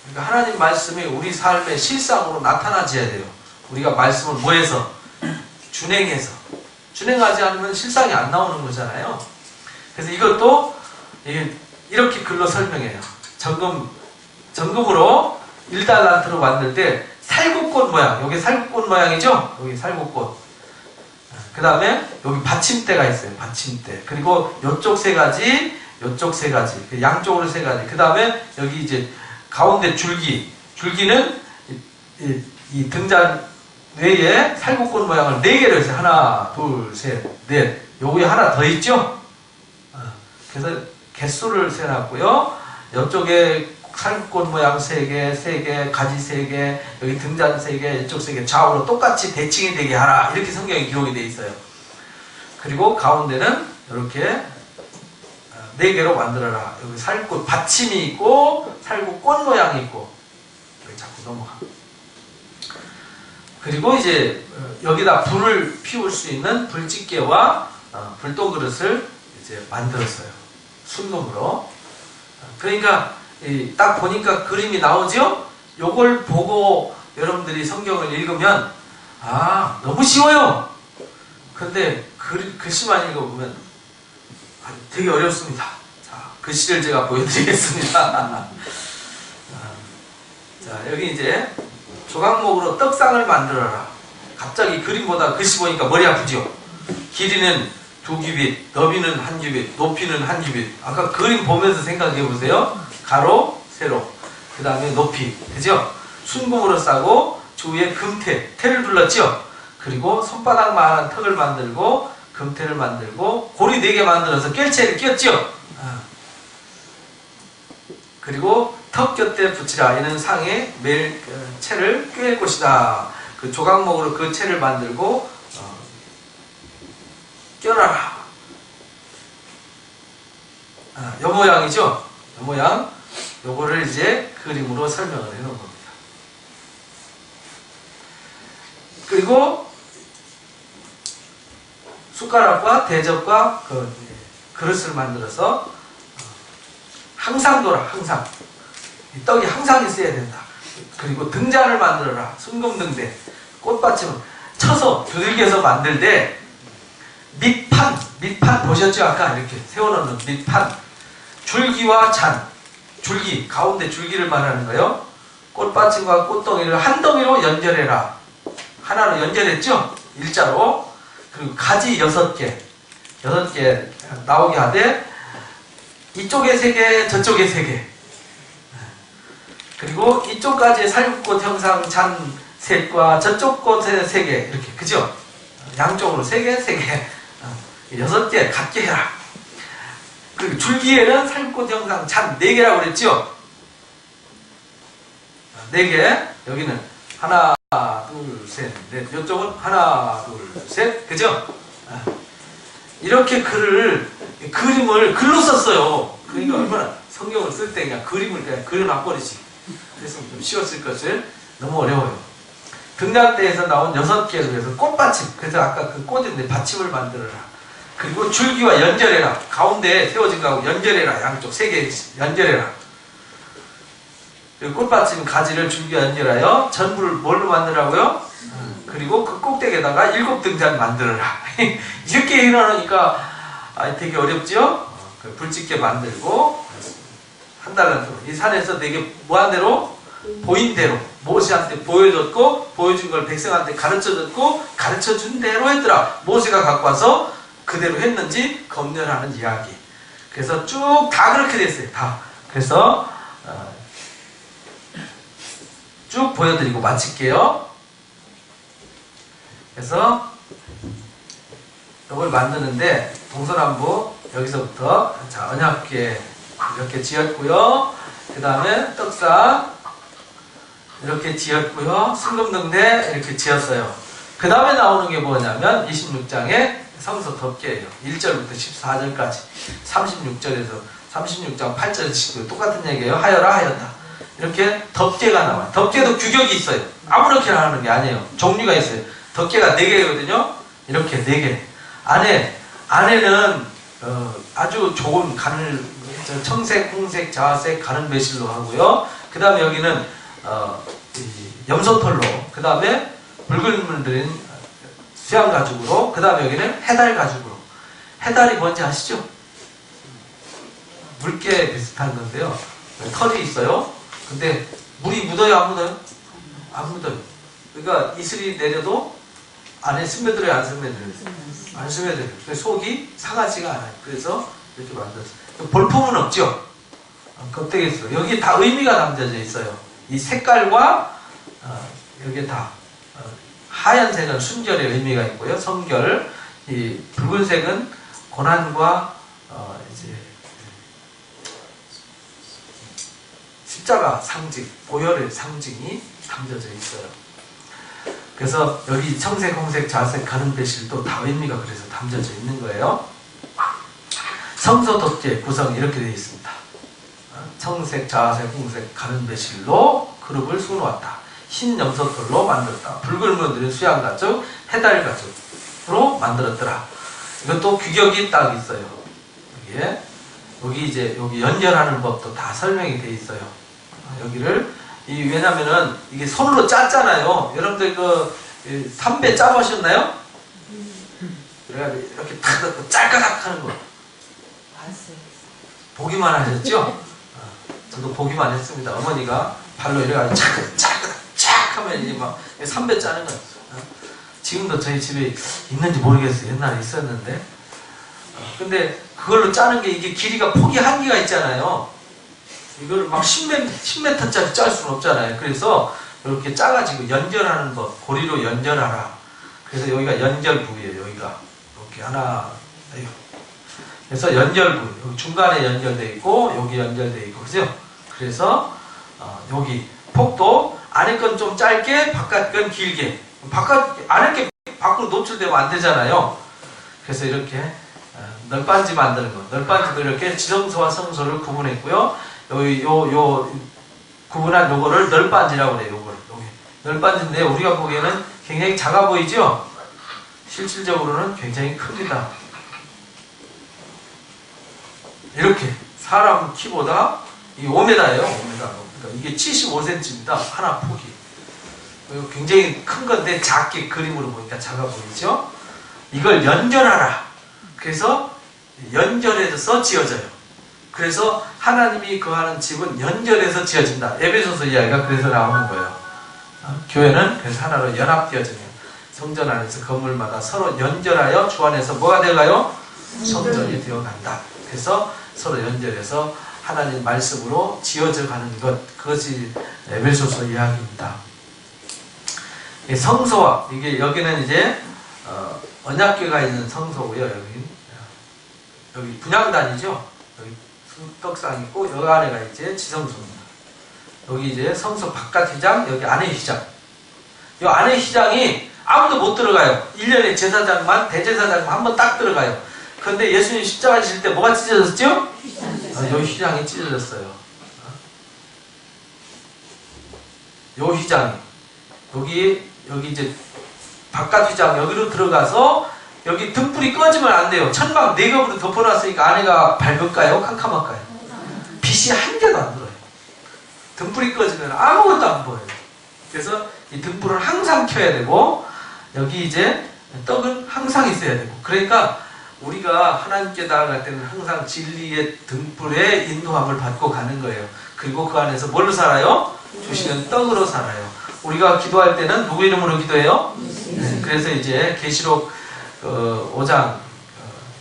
그러니까 하나님 말씀이 우리 삶의 실상으로 나타나져야 돼요. 우리가 말씀을 뭐해서? 준행해서. 준행하지 않으면 실상이 안 나오는 거잖아요. 그래서 이것도 이렇게 글로 설명해요. 정금으로 1달란트로 만들 때 살구꽃 모양, 여기 살구꽃 모양이죠? 여기 살구꽃. 그 다음에 여기 받침대가 있어요. 받침대. 그리고 요쪽 세 가지, 요쪽 세 가지. 양쪽으로 세 가지. 그 다음에 여기 이제 가운데 줄기. 줄기는 이 등잔 외에 살구꽃 모양을 4개로 했어요. 하나, 둘, 셋, 넷. 요거에 하나 더 있죠? 그래서 개수를 세놨고요. 이쪽에 살구꽃 모양 3개, 3개, 가지 3개, 여기 등잔 3개, 이쪽 3개, 좌우로 똑같이 대칭이 되게 하라. 이렇게 성경에 기록이 되어 있어요. 그리고 가운데는 이렇게 4개로 만들어라. 여기 살구꽃 받침이 있고, 살구꽃 모양이 있고, 여기 자꾸 넘어가. 그리고 이제 여기다 불을 피울 수 있는 불집게와 불똥 그릇을 이제 만들었어요. 순금으로. 그러니까 딱 보니까 그림이 나오죠? 요걸 보고 여러분들이 성경을 읽으면 너무 쉬워요. 근데 글씨만 읽어보면 되게 어렵습니다. 자, 글씨를 제가 보여드리겠습니다. 자, 여기 이제 조각목으로 떡상을 만들어라. 갑자기 그림보다 글씨 보니까 머리 아프죠? 길이는 2규빗, 너비는 1규빗, 높이는 1규빗. 아까 그림 보면서 생각해 보세요. 가로, 세로. 그 다음에 높이. 그죠? 순금으로 싸고 주위에 금태, 태를 둘렀죠? 그리고 손바닥만한 턱을 만들고 금태를 만들고 고리 4개 만들어서 꿰채를 꼈죠? 그리고 턱 곁에 붙이라. 이는 상에 매일 채를 꿰일 것이다. 그 조각목으로 그 채를 만들고 껴라라. 요 모양이죠? 요 모양. 요거를 이제 그림으로 설명을 해 놓은 겁니다. 그리고 숟가락과 대접과 그릇을 만들어서 항상 돌아, 항상. 이 떡이 항상 있어야 된다. 그리고 등잔을 만들어라. 순금등대. 꽃받침을 쳐서 두들겨서 만들 때 밑판 보셨죠? 아까 이렇게 세워놓는 밑판. 줄기와 잔. 줄기, 가운데 줄기를 말하는 거예요. 꽃받침과 꽃덩이를 한 덩이로 연결해라. 하나로 연결했죠? 일자로. 그리고 가지 6개. 6개 나오게 하되 이쪽에 3개, 저쪽에 3개. 그리고 이쪽까지 살구꽃 형상 잔 셋과 저쪽 꽃에 3개. 이렇게. 그죠? 양쪽으로 3개, 3개. 6개 같게 해라. 그리고 줄기에는 살구꽃 형상 잔 4개라고 그랬죠? 4개. 여기는 하나, 둘, 셋, 넷. 이쪽은 하나, 둘, 셋. 그죠? 이렇게 그림을 글로 썼어요. 그러니까 얼마나 성경을 쓸 때 그냥 그림을 그냥 그려놔버리지. 그래서 좀 쉬웠을 것을 너무 어려워요. 등잔대에서 나온 6개로 해서 꽃받침. 그래서 아까 그 꽃인데 받침을 만들어라. 그리고 줄기와 연결해라. 가운데 세워진 거하고 연결해라. 양쪽 3개 연결해라. 그리고 꽃받침 가지를 줄기와 연결하여 전부를 뭘로 만들라고요? 그리고 그 꼭대기에다가 7등잔 만들어라. 이렇게 해놓으니까 되게 어렵죠? 불집게 만들고 한 달란트로 이 산에서 되게 무한대로 보인 대로 모세한테 보여줬고 보여준 걸 백성한테 가르쳐줬고 가르쳐준 대로 했더라. 모세가 갖고 와서 그대로 했는지 검열하는 이야기. 그래서 쭉 다 그렇게 됐어요. 다. 그래서 쭉 보여드리고 마칠게요. 그래서 이걸 만드는데 동서남북 여기서부터 자 언약궤 이렇게 지었고요. 그 다음에 떡상 이렇게 지었고요. 순금등대 이렇게 지었어요. 그 다음에 나오는 게 뭐냐면 26장의 성서 덮개예요. 1절부터 14절까지 36절에서 36장 8절에서 똑같은 얘기예요. 하여라 하였다. 이렇게 덮개가 나와요. 덮개도 규격이 있어요. 아무렇게나 하는 게 아니에요. 종류가 있어요. 덮개가 4개거든요. 이렇게 4개. 안에는 아주 좋은 간을 청색, 홍색, 자색 가는 배실로 하고요. 그 다음에 여기는 염소털로, 그 다음에 붉은 물들인 수양 가죽으로, 그 다음에 여기는 해달 가죽으로. 해달이 뭔지 아시죠? 물개 비슷한 건데요. 털이 있어요. 근데 물이 묻어요, 안 묻어요? 안 묻어요. 그러니까 이슬이 내려도 안에 스며들어요, 안 스며들어요? 안 스며들어요. 그래서 속이 상하지가 않아요. 그래서 이렇게 만들었어요. 볼품은 없죠? 껍데기 있어요. 여기 다 의미가 담겨져 있어요. 이 색깔과 여기 다 하얀색은 순결의 의미가 있고요. 성결. 이 붉은색은 고난과 이제 십자가 상징, 보혈의 상징이 담겨져 있어요. 그래서 여기 청색, 홍색, 자색, 가는 배실도 다 의미가 그래서 담겨져 있는 거예요. 성소 덮개 구성 이렇게 되어 있습니다. 청색, 자색, 홍색, 가는 배실로 그룹을 수놓았다. 흰 염소털로 만들었다. 붉은 물들인 수양 가죽, 해달 가죽으로 만들었더라. 이것도 규격이 딱 있어요. 여기 연결하는 법도 다 설명이 되어 있어요. 여기를 왜냐면은 이게 손으로 짰잖아요. 여러분들 삼배 짜보셨나요? 그래가지고 이렇게 탁 넣고 짤까닥 하는 거. 보기만 하셨죠? 저도 보기만 했습니다. 어머니가 발로 이래가지고 쫙 하면 이제 막 3배 짜는 거예요. 지금도 저희 집에 있는지 모르겠어요. 옛날에 있었는데. 근데 그걸로 짜는 게 이게 길이가 폭이 한계가 있잖아요. 이걸 막 10m짜리 짤 수는 없잖아요. 그래서 이렇게 짜가지고 연결하는 법, 고리로 연결하라. 그래서 여기가 연결 부위예요. 여기가 이렇게 하나, 그래서 연결 부위, 여기 중간에 연결되어 있고 여기 연결되어 있고, 그죠? 그래서 여기 폭도 안에 건 좀 짧게, 바깥 건 길게. 안에 게 밖으로 노출되면 안 되잖아요. 그래서 이렇게 널빤지 만드는 거. 널빤지도 이렇게 지성소와 성소를 구분했고요. 요 구분한 요거를 널빤지라고 그래요. 여기 널빤지인데 우리가 보기에는 굉장히 작아 보이죠? 실질적으로는 굉장히 큽니다. 이렇게 사람 키보다 이 5m예요. 5m. 그러니까 이게 75cm입니다. 하나 폭이. 굉장히 큰 건데 작게 그림으로 보니까 작아 보이죠? 이걸 연결하라. 그래서 연결해서 지어져요. 그래서 하나님이 거하는 집은 연결해서 지어진다. 에베소서 이야기가 그래서 나오는 거예요. 교회는 그래서 하나로 연합되어지는 성전 안에서 건물마다 서로 연결하여 주 안에서 뭐가 되어가요? 성전이 되어간다. 그래서 서로 연결해서 하나님 말씀으로 지어져 가는 것, 그것이 에베소서 이야기입니다. 성소와 여기는 이제 언약궤가 있는 성소고요. 여기 분향단이죠. 여기 떡상 있고 여기 안에가 이제 지성소입니다. 여기 이제 성소 바깥 휘장, 여기 안에 휘장. 이 안에 휘장이 아무도 못 들어가요. 1년에 제사장만, 대제사장만 한 번 딱 들어가요. 그런데 예수님 십자가 지실 때 뭐가 찢어졌죠? 여기 휘장이 찢어졌어요. 요 휘장이 여기 이제 바깥 휘장 여기로 들어가서 여기 등불이 꺼지면 안 돼요. 천막 4겹으로 덮어놨으니까 안에가 밝을까요? 캄캄할까요? 빛이 한 개도 안 들어요. 등불이 꺼지면 아무것도 안 보여요. 그래서 이 등불을 항상 켜야 되고 여기 이제 떡은 항상 있어야 되고, 그러니까 우리가 하나님께 나아갈 때는 항상 진리의 등불의 인도함을 받고 가는 거예요. 그리고 그 안에서 뭘로 살아요? 주시는 떡으로 살아요. 우리가 기도할 때는 누구 이름으로 기도해요? 그래서 이제 계시록 5장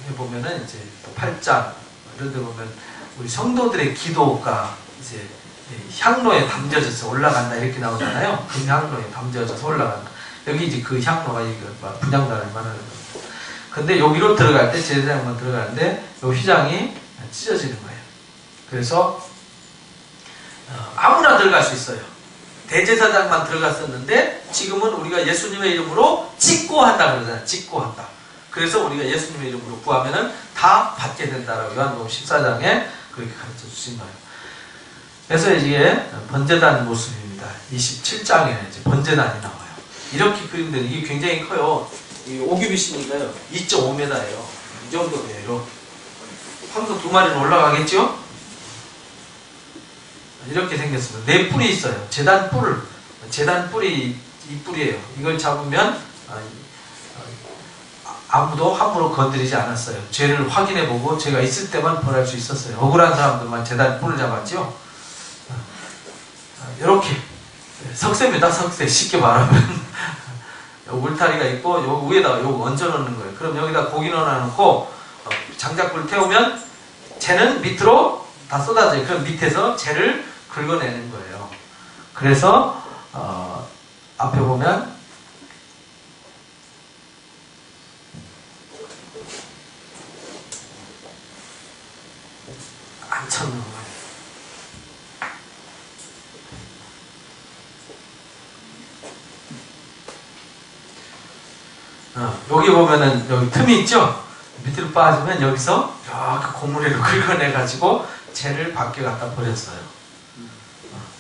해보면은 이제 8장 이런 데 보면 우리 성도들의 기도가 이제 향로에 담겨져서 올라간다 이렇게 나오잖아요. 그 향로에 담겨져서 올라간다. 여기 이제 그 향로가 분향단을 말하는 겁니다. 근데 여기로 들어갈 때 제사장만 들어가는데 요 휘장이 찢어지는 거예요. 그래서 아무나 들어갈 수 있어요. 대제사장만 들어갔었는데 지금은 우리가 예수님의 이름으로 직고한다 그러잖아요. 직고한다. 그래서 우리가 예수님의 이름으로 구하면은 다 받게 된다라고 요한복음 14장에 그렇게 가르쳐 주신 거예요. 그래서 이게 번제단 모습입니다. 27장에 이제 번제단이 나와요. 이렇게 그림되는 이게 굉장히 커요. 이 오규빗이니까요. 2.5m예요. 이 정도 돼요. 황소 2마리는 올라가겠죠? 이렇게 생겼습니다. 4뿔이 있어요. 재단 뿔이 이 뿔이에요. 이걸 잡으면 아무도 함부로 건드리지 않았어요. 죄를 확인해보고 죄가 있을 때만 벌할 수 있었어요. 억울한 사람들만 재단 뿔을 잡았죠. 이렇게 석쇠입니다. 석쇠. 쉽게 말하면 울타리가 있고 요 위에다가 요거 얹어 놓는 거예요. 그럼 여기다 고기 넣어놓고 장작불 태우면 재는 밑으로 다 쏟아져요. 그럼 밑에서 재를 긁어내는 거예요. 그래서 앞에 보면 안 쳤는 거예요. 여기 보면은 여기 틈이 있죠? 밑으로 빠지면 여기서 이렇게 고무래로 긁어내 가지고 재를 밖에 갖다 버렸어요.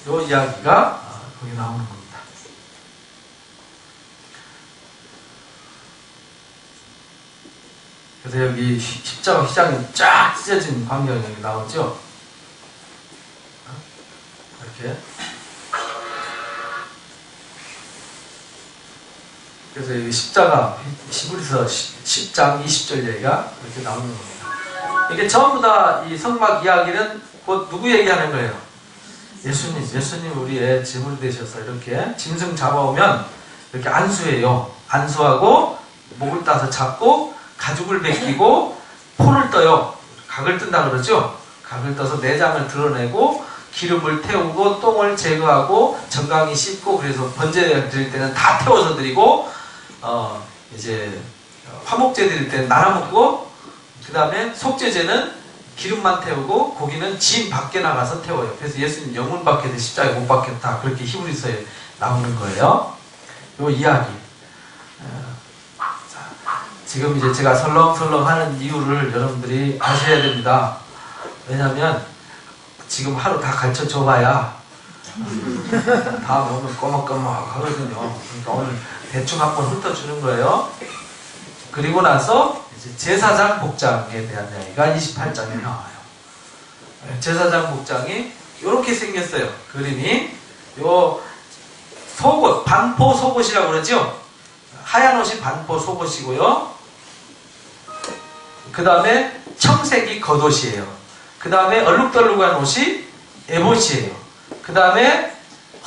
요 이야기가 거기 나오는 겁니다. 그래서 여기 십자가 휘장이 쫙 찢어진 광경이 여기 나오죠? 이렇게. 그래서 이 십자가, 히브리서 10장 20절 얘기가 이렇게 나오는 겁니다. 이게 전부 다 이 성막 이야기는 곧 누구 얘기하는 거예요? 예수님 우리의 짐을 되셔서 이렇게 짐승 잡아오면 이렇게 안수해요. 안수하고 목을 따서 잡고 가죽을 벗기고 포를 떠요. 각을 뜬다 그러죠? 각을 떠서 내장을 드러내고 기름을 태우고 똥을 제거하고 정강이 씻고 그래서 번제 드릴 때는 다 태워서 드리고 이제 화목제 드릴 때는 나눠 먹고 그 다음에 속죄제는 기름만 태우고 고기는 짐 밖에 나가서 태워요. 그래서 예수님 영혼 박혀도 십자가에 못 박혔다. 그렇게 히브리서에 나오는 거예요. 요 이야기. 지금 이제 제가 설렁설렁 하는 이유를 여러분들이 아셔야 됩니다. 왜냐면 지금 하루 다 가르쳐 줘봐야 다음에 오면 꼬먹꼬먹 하거든요. 그러니까 오늘 대충 한번 훑어주는 거예요. 그리고 나서 이제 제사장 복장에 대한 이야기가 28장에 나와요. 제사장 복장이 이렇게 생겼어요. 그림이 요 속옷, 반포 속옷이라고 그러죠. 하얀 옷이 반포 속옷이고요. 그 다음에 청색이 겉옷이에요. 그 다음에 얼룩덜룩한 옷이 에봇이에요. 그 다음에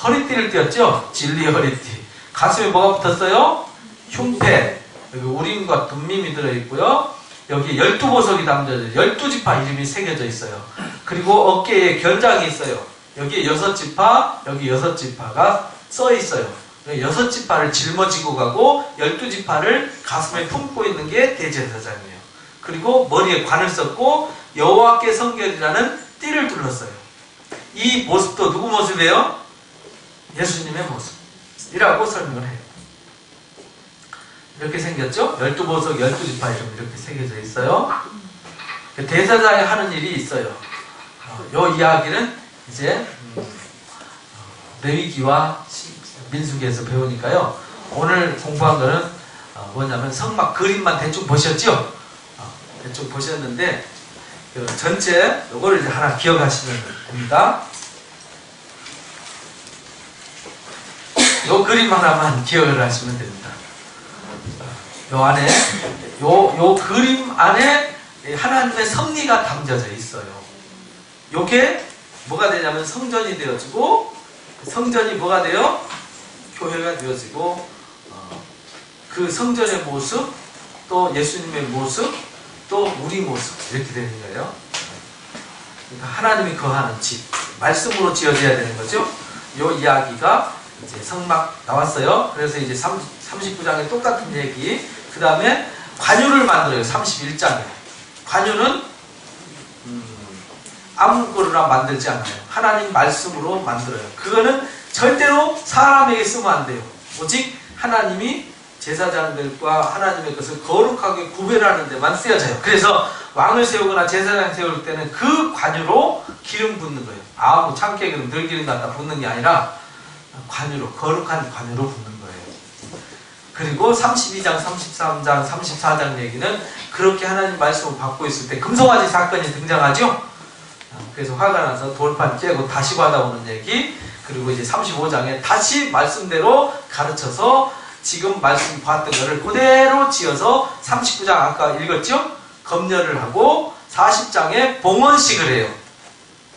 허리띠를 띄었죠. 진리 허리띠. 가슴에 뭐가 붙었어요? 흉패. 여기 우림과 둠밈이 들어있고요. 여기 12보석이 담겨져 12지파 이름이 새겨져 있어요. 그리고 어깨에 견장이 있어요. 여기에 6지파, 여기 6지파가 써 있어요. 6지파를 짊어지고 가고 12지파를 가슴에 품고 있는 게 대제사장이에요. 그리고 머리에 관을 썼고 여호와께 성결이라는 띠를 둘렀어요. 이 모습도 누구 모습이에요? 예수님의 모습이라고 설명을 해요. 이렇게 생겼죠? 12보석, 12지파 이름 이렇게 새겨져 있어요. 대사장이 하는 일이 있어요. 이 이야기는 이제 레위기와 민수기에서 배우니까요. 오늘 공부한 거는 뭐냐면 성막 그림만 대충 보셨죠? 대충 보셨는데 전체 요거를 이제 하나 기억하시면 됩니다. 요 그림 하나만 기억을 하시면 됩니다. 요 안에 요 그림 안에 하나님의 섭리가 담겨져 있어요. 요게 뭐가 되냐면 성전이 되어지고 성전이 뭐가 돼요? 교회가 되어지고 그 성전의 모습 또 예수님의 모습 또 우리 모습 이렇게 되는 거예요. 그러니까 하나님이 거하는 집 말씀으로 지어져야 되는 거죠. 요 이야기가 이제 성막 나왔어요. 그래서 이제 39장에 똑같은 얘기. 그 다음에 관유를 만들어요. 31장에. 관유는 아무거나 만들지 않아요. 하나님 말씀으로 만들어요. 그거는 절대로 사람에게 쓰면 안 돼요. 오직 하나님이 제사장들과 하나님의 것을 거룩하게 구별하는 데만 쓰여져요. 그래서 왕을 세우거나 제사장 세울 때는 그 관유로 기름 붓는 거예요. 아무 참깨기름, 들기름 갖다 붓는 게 아니라 관유로, 거룩한 관유로 붓는 거예요. 그리고 32장, 33장, 34장 얘기는 그렇게 하나님 말씀을 받고 있을 때 금송아지 사건이 등장하죠. 그래서 화가 나서 돌판 깨고 다시 받아오는 얘기. 그리고 이제 35장에 다시 말씀대로 가르쳐서 지금 말씀 봤던 거를 그대로 지어서 39장 아까 읽었죠? 검열을 하고 40장에 봉헌식을 해요.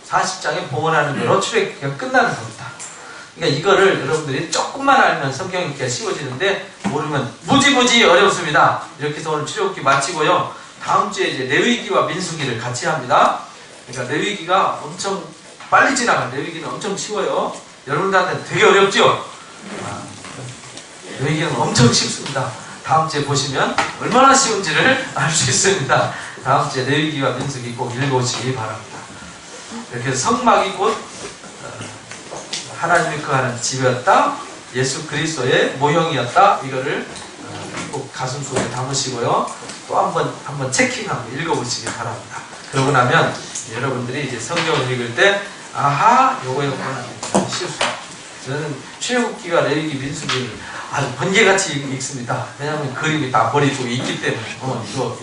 40장에 봉헌하는 거로 출애굽기가 끝나는 겁니다. 그러니까 이거를 여러분들이 조금만 알면 성경 읽기가 쉬워지는데 모르면 무지무지 어렵습니다. 이렇게 해서 오늘 출애굽기 마치고요. 다음 주에 이제 레위기와 민수기를 같이 합니다. 그러니까 레위기가 엄청 빨리 지나가요. 레위기는 엄청 쉬워요. 여러분들한테 되게 어렵죠? 레위기는 엄청 쉽습니다. 다음 주에 보시면 얼마나 쉬운지를 알 수 있습니다. 다음 주에 레위기와 민수기 꼭 읽어보시기 바랍니다. 이렇게 성막이 곧 하나님이 거하는 집이었다. 예수 그리스도의 모형이었다. 이거를 꼭 가슴 속에 담으시고요. 또 한번 체킹하고 읽어보시기 바랍니다. 그러고 나면 여러분들이 이제 성경을 읽을 때 아하 요거였구나 쉽습니다. 저는 출애굽기와 레위기 민수기를 아주 번개같이 읽습니다. 왜냐하면 그림이 다 머릿속에 있기 때문에 이거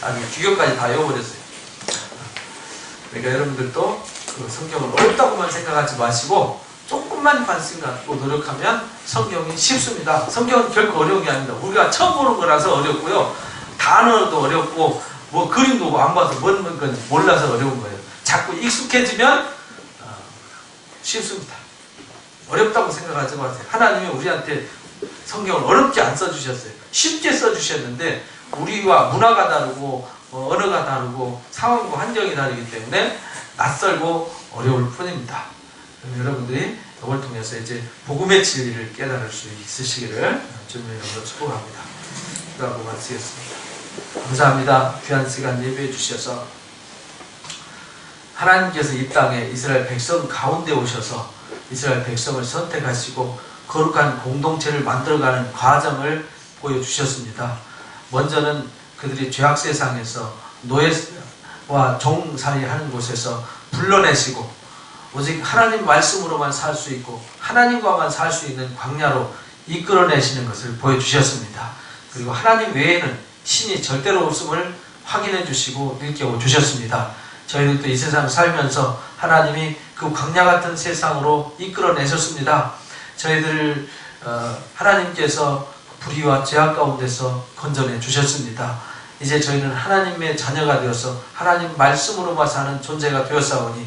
아주 규격까지 다 외워버렸어요. 그러니까 여러분들도 그 성경을 어렵다고만 생각하지 마시고 조금만 관심 갖고 노력하면 성경이 쉽습니다. 성경은 결코 어려운 게 아닙니다. 우리가 처음 보는 거라서 어렵고요. 단어도 어렵고 뭐 그림도 안 봐서 뭔 건지 몰라서 어려운 거예요. 자꾸 익숙해지면 쉽습니다. 어렵다고 생각하지 마세요. 하나님이 우리한테 성경을 어렵게 안 써주셨어요. 쉽게 써주셨는데 우리와 문화가 다르고 언어가 다르고 상황과 환경이 다르기 때문에 낯설고 어려울 뿐입니다. 여러분들이 이걸 통해서 이제 복음의 진리를 깨달을 수 있으시기를 주님의 이름으로 축복합니다. 기도하고 마치겠습니다. 감사합니다. 귀한 시간 예배해 주셔서 하나님께서 이 땅에 이스라엘 백성 가운데 오셔서 이스라엘 백성을 선택하시고 거룩한 공동체를 만들어가는 과정을 보여주셨습니다. 먼저는 그들이 죄악 세상에서 노예와 종살이 하는 곳에서 불러내시고 오직 하나님 말씀으로만 살 수 있고 하나님과만 살 수 있는 광야로 이끌어내시는 것을 보여주셨습니다. 그리고 하나님 외에는 신이 절대로 없음을 확인해 주시고 일깨워 주셨습니다. 저희들도 이 세상 살면서 하나님이 그 광야 같은 세상으로 이끌어내셨습니다. 저희들을 하나님께서 불의와 죄악 가운데서 건져내 주셨습니다. 이제 저희는 하나님의 자녀가 되어서 하나님 말씀으로만 사는 존재가 되었사오니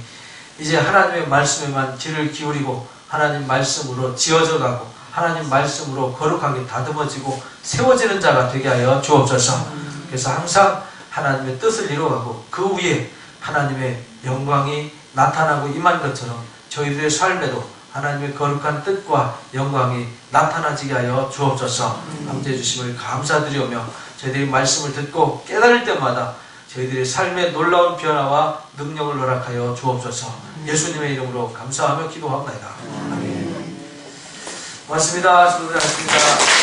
이제 하나님의 말씀에만 귀를 기울이고 하나님 말씀으로 지어져 가고 하나님 말씀으로 거룩하게 다듬어지고 세워지는 자가 되게 하여 주옵소서. 그래서 항상 하나님의 뜻을 이루어가고 그 위에 하나님의 영광이 나타나고 임한 것처럼 저희들의 삶에도 하나님의 거룩한 뜻과 영광이 나타나지게 하여 주옵소서. 함께해 주심을 감사드리오며 저희들이 말씀을 듣고 깨달을 때마다 저희들의 삶의 놀라운 변화와 능력을 허락하여 주옵소서. 예수님의 이름으로 감사하며 기도합니다. 아멘. 고맙습니다. 수고하셨습니다.